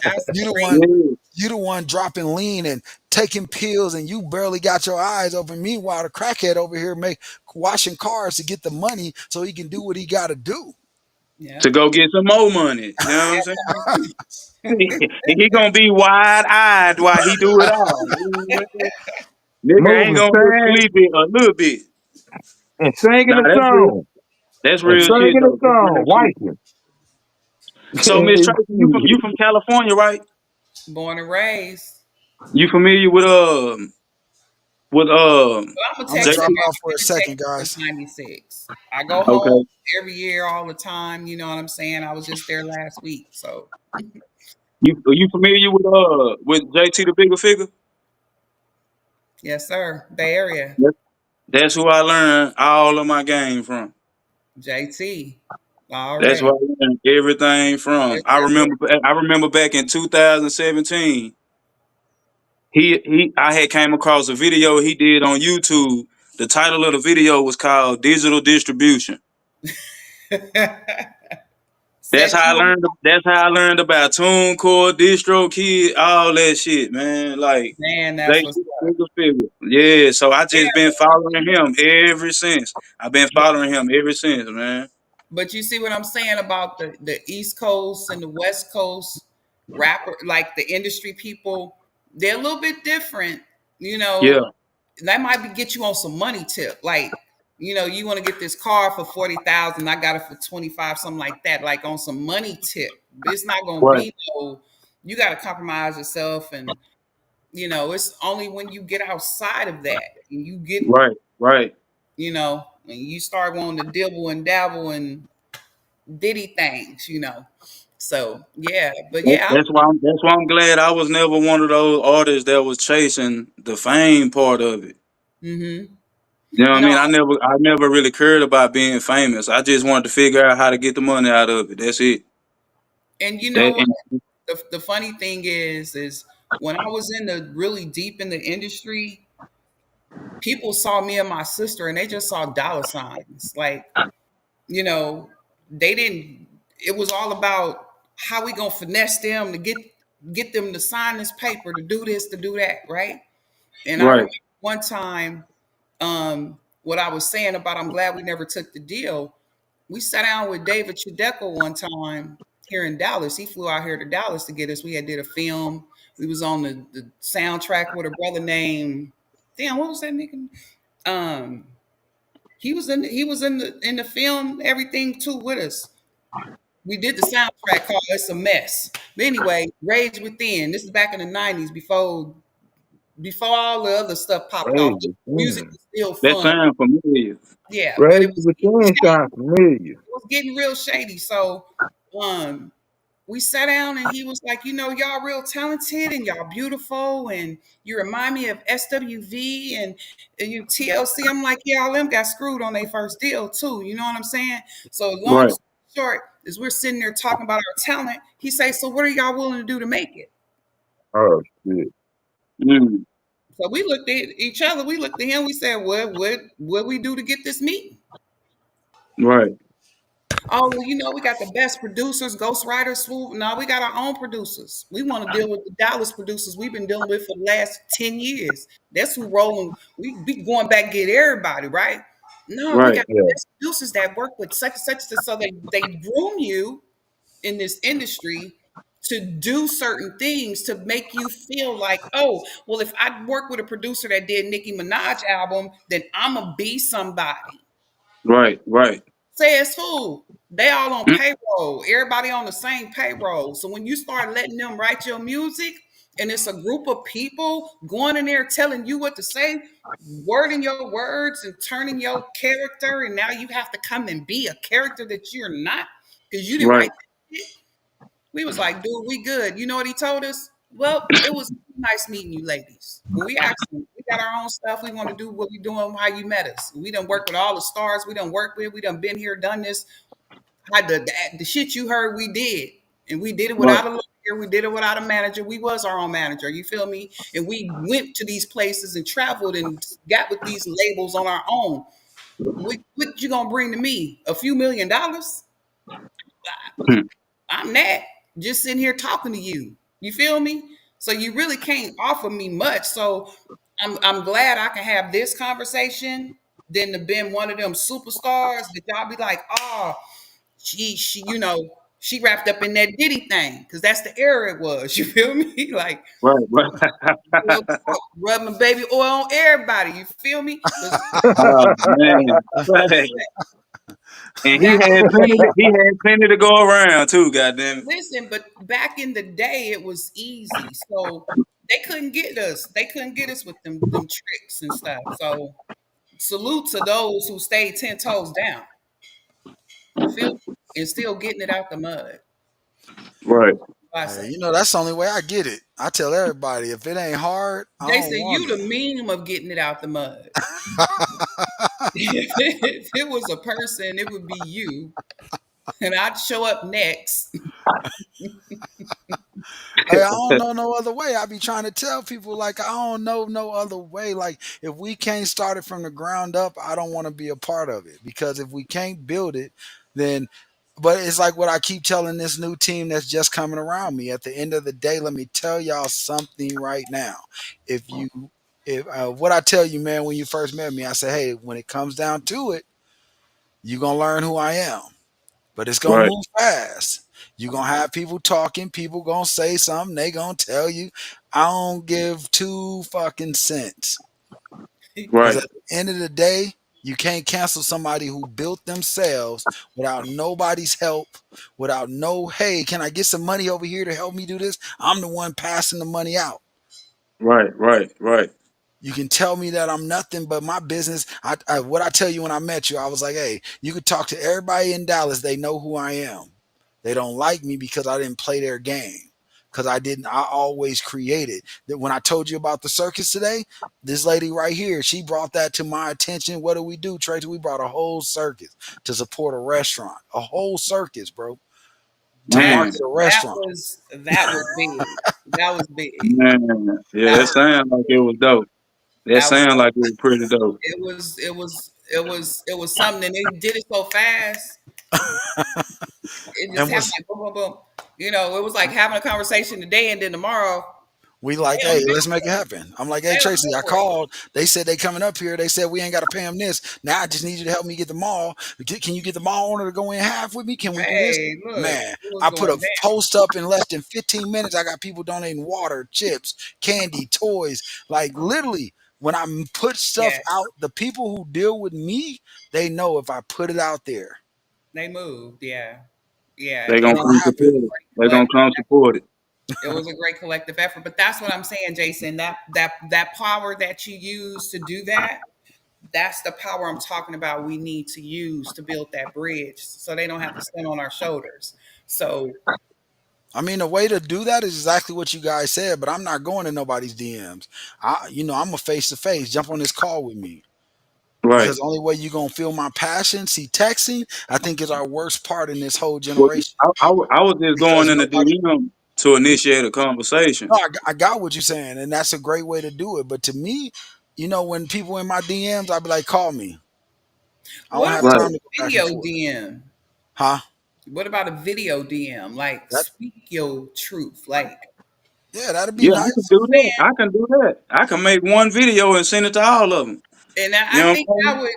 That's You the one, agree. Yeah. you the one dropping lean and taking pills, and you barely got your eyes open. Meanwhile, the crackhead over here make washing cars to get the money so he can do what he got to do. To Yep. go get some more money. You know what I'm saying? That part. And he gonna be wide eyed while he do it all. You know what I'm saying? Nigga ain't Moving gonna look fast sleepy a little bit. and singing Nah, a that's real. song. That's And real shit singing a though. That's real song. shit. Wiping. So Miss Tracy, you from California, right? Born and raised. You familiar with Well, I'm gonna I'm gonna Texas JT? drop girl. off I've for a been in second, Texas since guys. '96. I go home Okay. every year, all the time. You know what I'm saying? I was just there last week. So You familiar with JT the bigger figure? yes, sir. Bay Area. Yep. That's who I learned all of my game from. JT. That's Already. where I learned everything from. Yes, sir. I remember back in 2017, I had came across a video he did on YouTube. The title of the video was called Digital Distribution. Set you on. That's how I learned about TuneCore, DistroKid, all that shit, man. Like Man, they that's what's up. single figure. Yeah, so I Yeah, just been following him ever since. I've been following him ever since, man. but you see what I'm saying about the East Coast and the West Coast rapper, like the industry people, they're a little bit different. You Yeah, know, that might be get you on some money tip. Like, you know, you want to get this car for 40,000, I got it for 25, something like that, like on some money tip. It's not gonna right, be no, you gotta compromise yourself, and it's only when you get outside of that and you get, right, right. when you start wanting to dibble and dabble and diddy things, So yeah, but yeah, That's why I'm glad I was never one of those artists that was chasing the fame part of it. mm-hmm. You know what I No, mean? I never really cared about being famous. I just wanted to figure out how to get the money out of it. That's it. and you know That what? and The funny thing is when I was in the really deep in the industry, people saw me and my sister and they just saw dollar signs. Like, you know, they didn't, it was all about how we gonna finesse them to get them to sign this paper, to do this, to do that, right? And I Right. remember one time, what I was saying about I'm glad we never took the deal. We sat down with David Chideco one time here in Dallas. He flew out here to Dallas to get us. We had did a film. We was on the soundtrack with a brother named, damn, what was that nigga? Um, he was in the film, everything too with us. We did the soundtrack called It's a Mess. But anyway, Rage Within. This is back in the 90s before all the other stuff popped off. Crazy Music thing. was still That fun. sound familiar. Yeah, but Crazy thing sounds familiar. it was getting real shady. So um we sat down and he was like, y'all real talented and y'all beautiful and you remind me of SWV and you TLC. I'm like, yeah, all them got screwed on their first deal too. You know what I'm saying? So long Right. story short, as we're sitting there talking about our talent, he say, so what are y'all willing to do to make it? Oh shit. Mm. So we looked at each other, we looked at him, we said, what we do to get this meeting? Right. Oh, well, we got the best producers, ghostwriters, swoop. No, we got our own producers. We want to deal with the Dallas producers we've been dealing with for the last 10 years. That's who rolling. We be going back and get everybody, right? No, we Right. got the Yeah. best producers that work with such and such. So they groom you in this industry to do certain things to make you feel like, oh, well, if I work with a producer that did Nicki Minaj album, then I'm going to be somebody. Right. Right. Says who? They all on Mm. payroll. Everybody on the same payroll. So when you start letting them write your music, and it's a group of people going in there telling you what to say, wording your words and turning your character, and now you have to come and be a character that you're not because you didn't Right. write that shit. We was like, dude, we good. You know what he told us? Well, it was nice meeting you ladies. But we actually we got our own stuff. We want to do what we doing, how you met us. We done work with all the stars we done work with. We done been here, done this. How the shit you heard we did. And we did it Right. without a lawyer. We did it without a manager. We was our own manager. You feel me? And we went to these places and traveled and got with these labels on our own. What you gonna bring to me? A few $1,000,000? Hmm. I'm that just sitting here talking to you. You feel me? So you really can't offer me much. So I'm glad I can have this conversation than to been one of them superstars that y'all be like, oh, she she wrapped up in that Diddy thing because that's the era it was. You feel me? Like Right. Right. rubbing baby oil on everybody. You feel me? Because Oh man. Right. And back in the day, he had plenty to go around too. Goddamn it. listen, but back in the day, it was easy. So they couldn't get us. They couldn't get us with them tricks and stuff. So salute to those who stayed 10 toes down. You feel me? And still getting it out the mud. Right. I Hey, say. that's the only way I get it. I tell everybody if it ain't hard, I They don't say you want the medium of getting it out the mud. it. If it was a person, it would be you. And I'd show up next. Hey, I don't know no other way. I be trying to tell people like I don't know no other way. Like if we can't start it from the ground up, I don't want to be a part of it because if we can't build it, then. But it's like what I keep telling this new team that's just coming around me. At the end of the day, let me tell y'all something right now. If you, if what I tell you, man, when you first met me, I said, hey, when it comes down to it, you're gonna learn who I am. But it's gonna Right. move fast. You're gonna have people talking, people gonna say something, they gonna tell you. I don't give two fucking cents. Because Right. at the end of the day, you can't cancel somebody who built themselves without nobody's help, without no, hey, can I get some money over here to help me do this? I'm the one passing the money out. Right. Right. Right. You can tell me that I'm nothing but my business. What I tell you when I met you, I was like, hey, you could talk to everybody in Dallas. They know who I am. They don't like me because I didn't play their game. Because I didn't, I always created. That when I told you about the circus today, this lady right here, she brought that to my attention. What do we do, Tracy? We brought a whole circus to support a restaurant. A whole circus, bro. To Man. market a restaurant. That was big. That was big. Man. Yeah, That that was sounds like it was dope. That That was sound like it was pretty dope. it was something, and they did it so fast. It just And happened was like boom, boom, boom. It was like having a conversation today, and then tomorrow we they like, on hey, the let's bill make it for it. happen. I'm like, hey, They on the Tracy, bill I for it. called. They said they coming up here. They said we ain't got to pay them this. Now I just need you to help me get the mall. Can you get the mall owner to go in half with me? Can we do this? Hey, look, Man, it was I put going a down. post up in less than 15 minutes. I got people donating water, chips, candy, toys. Like literally, when I put stuff Yes, out, the people who deal with me, they know if I put it out there, they moved. Yeah, yeah. They it's gonna It gonna come was happen. support it. a They gonna collective. come support it. It was a great collective effort. But that's what I'm saying, Jason. That power that you use to do that, that's the power I'm talking about. We need to use to build that bridge, so they don't have to stand on our shoulders. So I mean, the way to do that is exactly what you guys said, but I'm not going to nobody's DMs. I'm a face to face. Jump on this call with me Right. because the only way you're gonna feel my passion. See, texting, I think, is our worst part in this whole Well, generation I was just going because in the nobody. DM to initiate a No, conversation. I got what you're saying, and that's a great way to do it. But to me, when people in my DMs, I'd be like, call me. I don't what have about Right. time a to go back and video forth. DM? Huh? What about a video DM? Like That speak your truth. Like Yeah, that'd be Yeah, I can nice. do that. man, I can do that. I can make one video and send it to all of them. and You I know think what I'm that saying? would,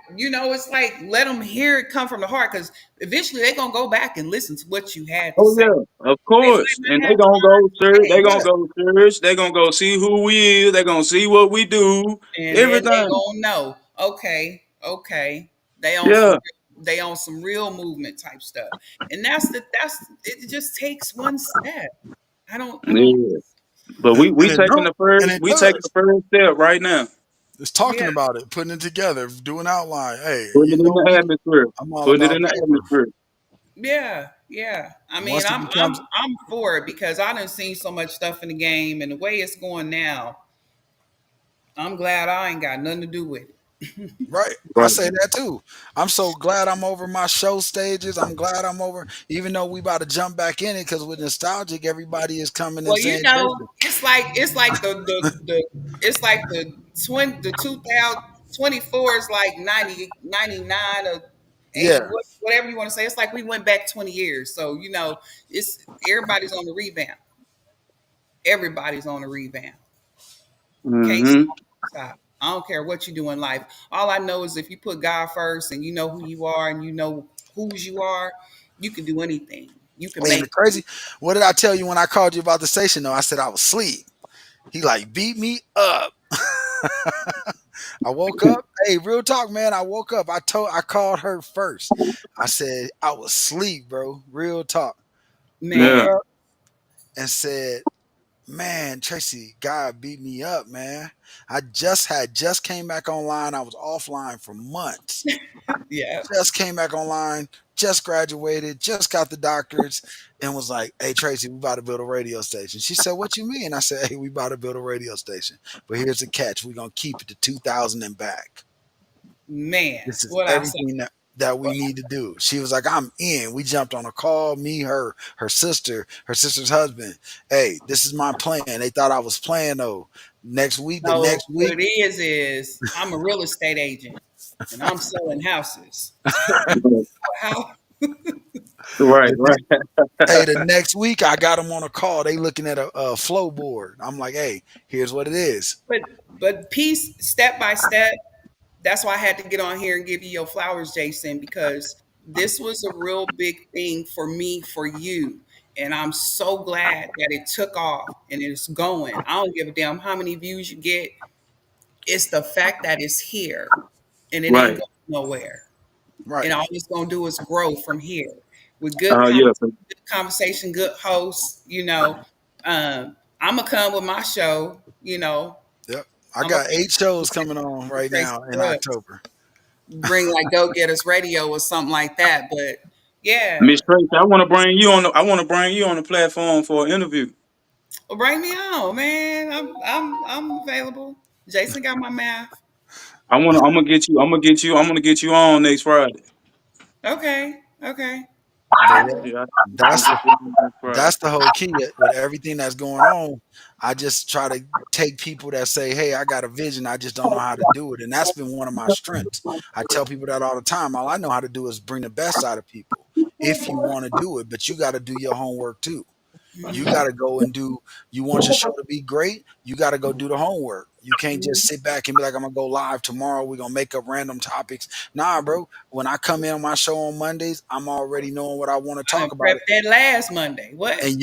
it's like let them hear it come from the heart, because eventually they're gonna go back and listen to what you had to Oh say. yeah, of They course. might And not they have the gonna go search. words They to gonna Yeah, go search. They gonna go see who we is. They gonna see what we do. say, and then they Everything. gonna know. Okay, okay, they on some Yeah. they on some real movement type stuff, and that's it. Just takes one step. I don't. Yeah. But we and it taking don't, the first. and it We taking the does. first step right now. It's talking Yeah, about it, putting it together, doing outline. Hey, Putting you it in know the me. atmosphere. I'm all Putting it in about the paper. atmosphere. yeah, yeah. I mean, Once it I'm becomes I'm for it because I done seen so much stuff in the game, and the way it's going now, I'm glad I ain't got nothing to do with it. right, I Right. say that too. I'm so glad I'm over my show stages. I'm glad I'm over, even though we about to jump back in it because with nostalgic, everybody is coming and Well, saying, Jason, it's like the it's like the 2024 is like 90 99 or 80, yeah, whatever you want to say. It's like we went back 20 years. So, it's everybody's on the revamp. Everybody's on the revamp. Can't Mm-hmm. stop. I don't care what you do in life. All I know is if you put God first and you know who you are and you know whose you are, you can do anything. You can and the make crazy. What did I tell you when I called you about the station? Though I said I was asleep. He like beat me up. I woke up. Hey, real talk, man. I woke up. I called her first. I said I was asleep, bro. Real talk. Woke Yeah. man. up and said, "Man, Tracy, God beat me up, man. I just came back online. I was offline for months. Yeah. Just came back online. Just graduated. Just got the doctorates, and was like, "Hey, Tracy, we about to build a radio station." She said, "What you mean?" I said, "Hey, we about to build a radio station, but here's the catch: we're gonna keep it to 2000 and back. Man, This is what I say. everything that we need to do." She was like, "I'm in." We jumped on a call, me, her sister, her sister's husband. Hey, this is my plan. They thought I was playing though. The No, next what week, it is I'm a real estate agent and I'm selling houses. So Right. how Right. the Right. hey, the next week I got them on a call. They looking at a flow board. I'm like, "Hey, here's what it is." but piece step by step, that's why I had to get on here and give you your flowers, Jason, because this was a real big thing for me, for you. And I'm so glad that it took off and it's going. I don't give a damn how many views you get. It's the fact that it's here and it ain't Right. going nowhere. Right. And all it's gonna do is grow from here with good Yeah. good conversation, good hosts. I'm gonna come with my show. Yep. I I'm gonna got 8 shows coming on bring right Tracy now in Brooks, October. bring like Go Getters Radio or something like that. But yeah, Miss Tracy, I want to bring you on. I want to bring you on the platform for an interview. well, bring me on, man. I'm available. Jason got my math. I want to. I'm gonna get you. I'm gonna get you. I'm gonna get you on next Friday. Okay, okay. But yeah, Yeah, I that's can feel that crowd. that's the whole key with everything that's going on. I just try to take people that say, "Hey, I got a vision. I just don't know how to do it," and that's been one of my strengths. I tell people that all the time. All I know how to do is bring the best out of people. If you want to do it, but you got to do your homework too. You got to go and do. You want your show to be great. You got to go do the homework. You can't just sit back and be like, "I'm gonna go live tomorrow. We're gonna make up random topics." Nah, bro. When I come in on my show on Mondays, I'm already knowing what I want to I done talk about. prepped that last Monday. What? And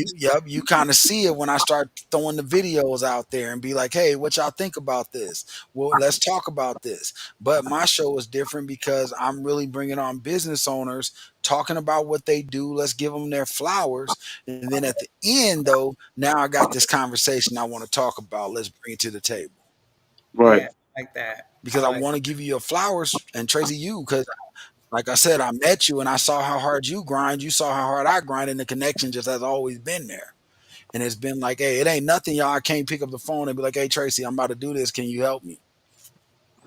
you kind of see it when I start throwing the videos out there and be like, hey, what y'all think about this? Well, let's talk about this. But my show is different because I'm really bringing on business owners talking about what they do. Let's give them their flowers. And then at the end, though, now I got this conversation I want to talk about. Let's bring it to the table Right. Yeah, I like that. I because I like. want to give you your flowers and Tracy, you, because like I said, I met you and I saw how hard you grind. You saw how hard I grind, and the connection just has always been there. And it's been like, hey, it ain't nothing, y'all. I can't pick up the phone and be like, hey, Tracy, I'm about to do this. Can you help me?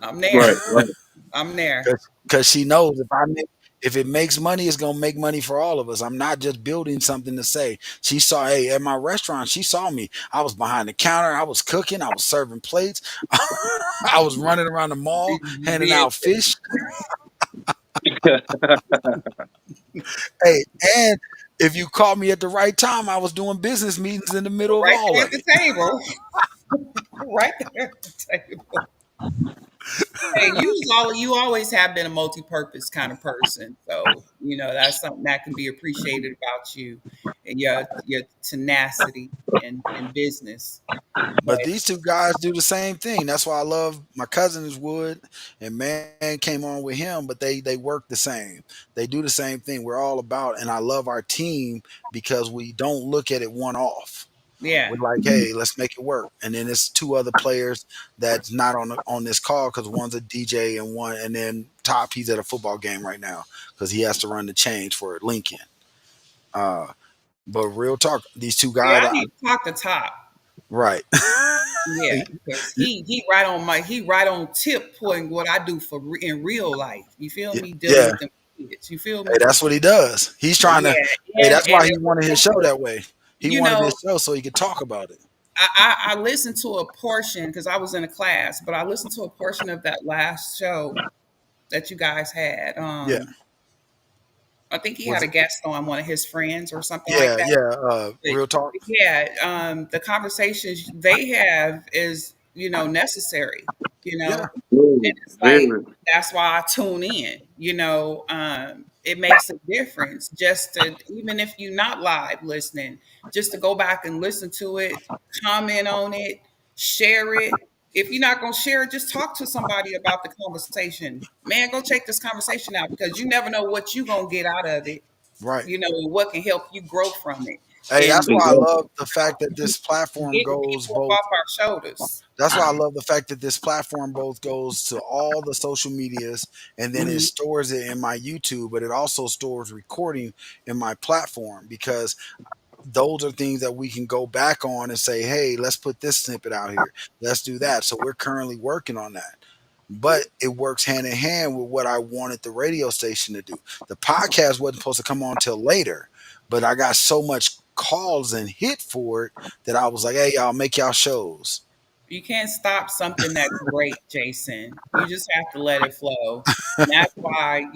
I'm there. Right. Right. I'm there. Because she knows if it makes money, it's gonna make money for all of us. I'm not just building something to say. She saw, hey, at my restaurant, she saw me. I was behind the counter, I was cooking, I was serving plates, I was running around the mall You handing did out fish. Hey, and if you caught me at the right time, I was doing business meetings in the middle of right all there at of the it. table. Right there at the table. Hey, you always have been a multi-purpose kind of person. So, that's something that can be appreciated about you and your tenacity in business. But But these two guys do the same thing. That's why I love my cousins Wood and Man came on with him, but they work the same. They do the same thing. We're all about, and I love our team because we don't look at it one off. yeah, We're like, hey, let's make it work. And then it's two other players that's not on this call because one's a DJ and then Top he's at a football game right now because he has to run the change for Lincoln. Uh, but real talk, these two yeah, guys, I need to talk to Top. right? Yeah, because he right on tip point what I do in real life. You feel me? Dealing Yeah, with them kids. You feel hey, me? that's what he does. He's trying to. Yeah, Hey, and that's why he it was wanted his show simple. that way. He You wanted know, his show so he could talk about it. I listened to a portion because I was in a class, but I listened to a portion of that last show that you guys had. Yeah, I think he had was a guest on, one of his friends or something like yeah, that. yeah. But Real talk. yeah, the conversations they have is necessary. You Yeah, know, and Very. it's like Very. that's why I tune in. It makes a difference just to, even if you're not live listening, just to go back and listen to it, comment on it, share it. If you're not gonna share it, just talk to somebody about the conversation. Man, go check this conversation out because you never know what you're gonna get out of it. right. And what can help you grow from it Hey, that's and why I Exactly. love the fact that this platform getting goes people up both. off our shoulders. That's why I love the fact that this platform both goes to all the social medias and then it Mhm. stores it in my YouTube, but it also stores recording in my platform because those are things that we can go back on and say, hey, let's put this snippet out here. Let's do that. So we're currently working on that. But it works hand in hand with what I wanted the radio station to do. The podcast wasn't supposed to come on till later, but I got so much calls and hit for it that I was like, hey, y'all make y'all shows. You can't stop something that's great, Jason. You just have to let it flow. And that's why,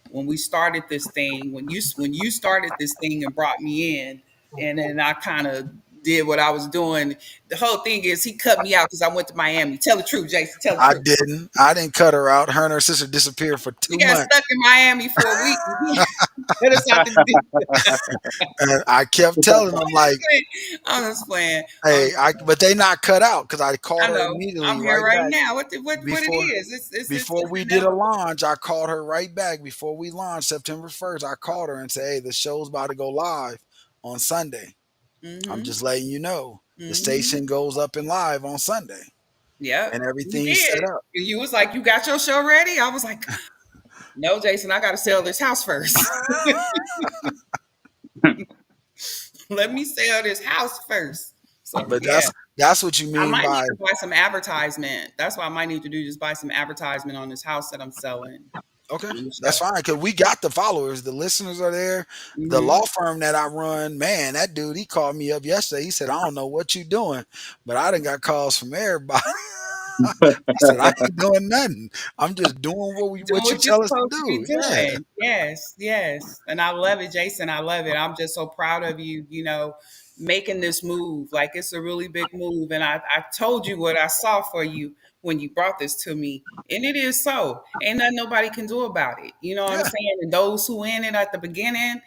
when we started this thing, when you started this thing and brought me in, and then I kind of did what I was doing. The whole thing is he cut me out because I went to Miami. Tell the truth, Jason. Tell the I truth. didn't. I didn't cut her out. Her and her sister disappeared for We two got months. stuck in Miami for a week. He cut us out the deal. And I kept telling them like, I'm just playing. I'm hey, just but they not cut out because I called I her know. immediately I'm here right right back now. What it before is? It's before we did a inevitable. launch. I called her right back before we launched September 1st. I called her and said, hey, the show's about to go live on Sunday. I'm Mm-hmm. just letting you know the Mm-hmm. station goes up and live on Sunday and Yep, you everything's did. set up. You was like, you got your show ready? I was like, no, Jason, I got to sell this house first. Let me sell this house first. So But yeah, that's what you I mean might need by to buy some advertisement. That's what I might need to do. Just buy some advertisement on this house that I'm selling. Okay, on the that's show. fine because we got the followers. The listeners are there. The Hmm. law firm that I run, man, that dude, he called me up yesterday. He said, I don't know what you doing, but I done got calls from everybody. I said, I ain't doing nothing. I'm just doing Doing what you what you're tell us to supposed to be do. Yeah. doing. Yes, yes. And I love it, Jason. I love it. I'm just so proud of you, making this move. Like it's a really big move. And I told you what I saw for you when you brought this to me. And it is so. Ain't nothing nobody can do about it. You know what I'm Yeah. saying? And those who in it at the beginning,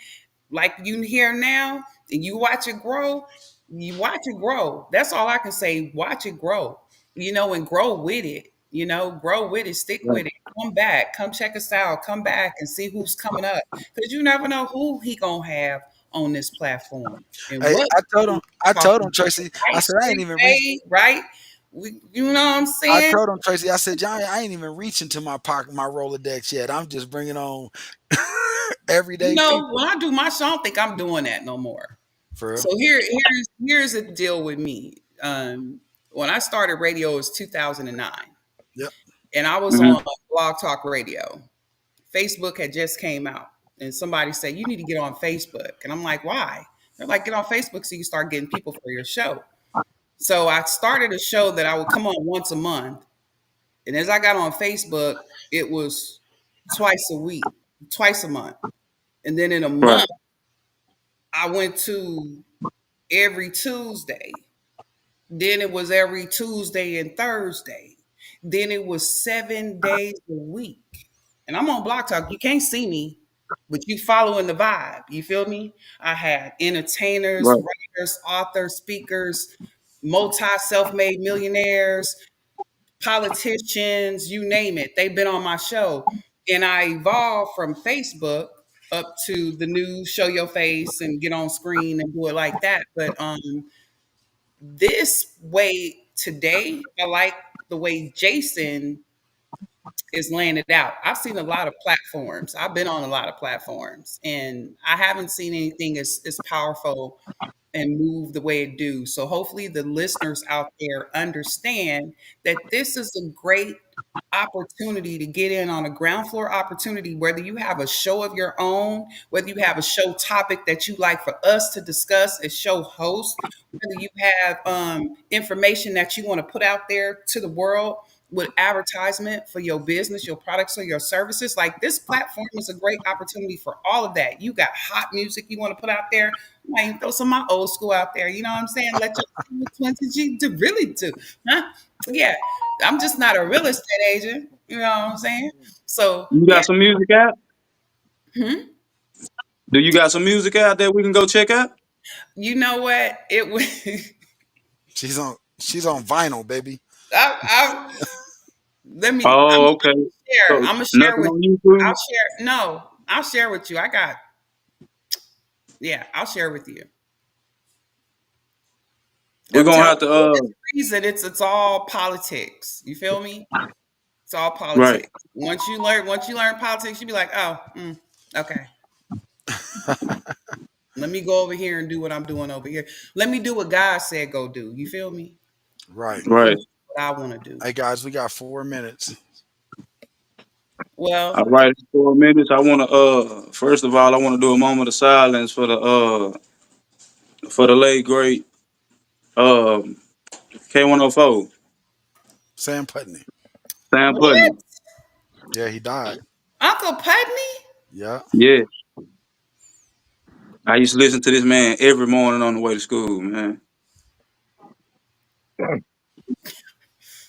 like you hear now, and you watch it grow, you watch it grow. That's all I can say. Watch it grow, and grow with it. Grow with it, stick Right. with it. Come back, come check us out. Come back and see who's coming up, because you never know who he gonna have on this platform and Hey, what we I told talking him, Tracy, about. I Right, said, I ain't Street even reach. Made, right? You know what I'm I saying? told him, Tracy, I said, John, I ain't even reaching to my pocket, my Rolodex yet. I'm just bringing on everyday people When I do my show, I don't think I'm doing that no more. for real. So here's the deal with me. When I started radio, it was 2009, Yep. and I was Hmm. on Blog Talk Radio. Facebook had just came out, and somebody said you need to get on Facebook, and I'm like, why? They're like, get on Facebook so you start getting people for your show. So I started a show that I would come on once a month, and as I got on Facebook, it was twice a week, twice a month, and then in a Right. month, I went to every Tuesday. Then it was every Tuesday and Thursday. Then it was 7 days a week. And I'm on Block Talk. You can't see me, but you following the vibe. You feel me? I had entertainers, Right. writers, authors, speakers, multi self-made millionaires, politicians, you name it. They've been on my show. And I evolved from Facebook up to the new show your face and get on screen and do it like that. But this way today, I like the way Jason is laying it out. I've seen a lot of platforms. I've been on a lot of platforms, and I haven't seen anything as powerful and move the way it do. So hopefully the listeners out there understand that this is a great opportunity to get in on a ground floor opportunity, whether you have a show of your own, whether you have a show topic that you like for us to discuss as show host, whether you have information that you want to put out there to the world with advertisement for your business, your products, or your services. Like this platform is a great opportunity for all of that. You got hot music you want to put out there. I throw some of my old school out there. You know what I'm saying? Let your 20G to really do. Huh? Yeah. I'm just not a real estate agent. You know what I'm saying? So You yeah. got some music out? Hmm? Do you got some music out that we can go check out? You know what? It was She's on vinyl, baby. I let me I'm Oh, gonna okay. share. So I'm gonna share nothing with on I'll YouTube. share. No, I'll share with you. I'll share with you. We're I'm gonna telling have to. you, for this reason, it's all politics. You feel me? It's all Right. politics. Once you learn politics, you be like, oh, okay. Let me go over here and do what I'm doing over here. Let me do what God said go do. You feel me? Right. Right. Versus what I want to do. Hey guys, we got 4 minutes. All Well, right. 4 minutes. I want to. First of all, I want to do a moment of silence for the late great um K104 Sam Putney. Sam what? Putney. Yeah, he died. Uncle Putney? Yeah. Yeah. I used to listen to this man every morning on the way to school, man.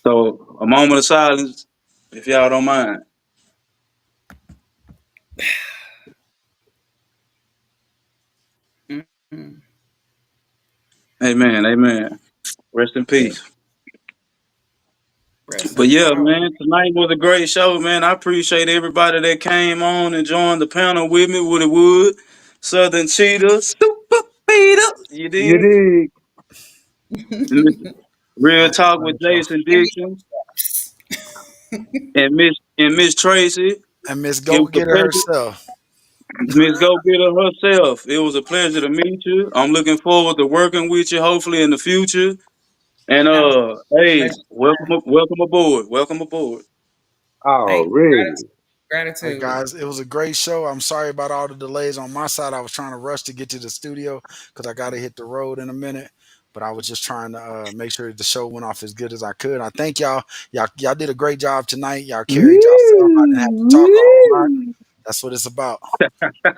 So a moment of silence, if y'all don't mind. Mm-hmm. Amen. Amen. Rest in peace. Rest But in yeah, power. man, tonight was a great show, man. I appreciate everybody that came on and joined the panel with me, Woody Wood, Southern Cheetah, Super Peter. You You did? dig? And Real Nice, Talk with nice show. Jason Give me Dixon those and Miss Tracy. And Miss It Go was a Getter pleasure. herself. Miss Go Getter herself. It was a pleasure to meet you. I'm looking forward to working with you, hopefully in the future. And steps. hey, Pleasure. welcome aboard. Welcome aboard. Thank you. Already. Hey Gratitude. guys, it was a great show. I'm sorry about all the delays on my side. I was trying to rush to get to the studio because I got to hit the road in a minute. But I was just trying to make sure the show went off as good as I could. I thank y'all. Y'all did a great job tonight. Y'all carried yourself. I didn't have to talk a whole lot. That's what it's about.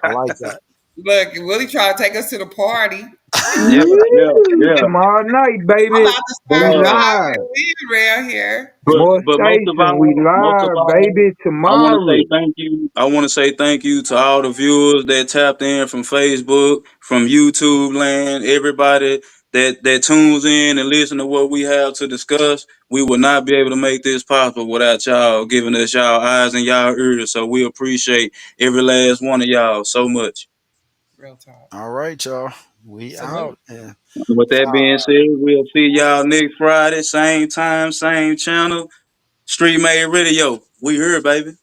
I like that. Look, Willie trying to take us to the party. Yeah, yeah, Woo! yeah. Tomorrow night, I'm baby. about to But We start live. leaving around here. More most of station. We all, live, baby. I want to Tomorrow. say thank you. I want to say thank you to all the viewers that tapped in from Facebook, from YouTube land, everybody that tunes in and listen to what we have to discuss. We would not be able to make this possible without y'all giving us y'all eyes and y'all ears. So we appreciate every last one of y'all so much. Real talk. All right, y'all. We Salute. out. And With that being said, we'll see y'all next Friday, same time, same channel. Streetmade Radio. We here, baby.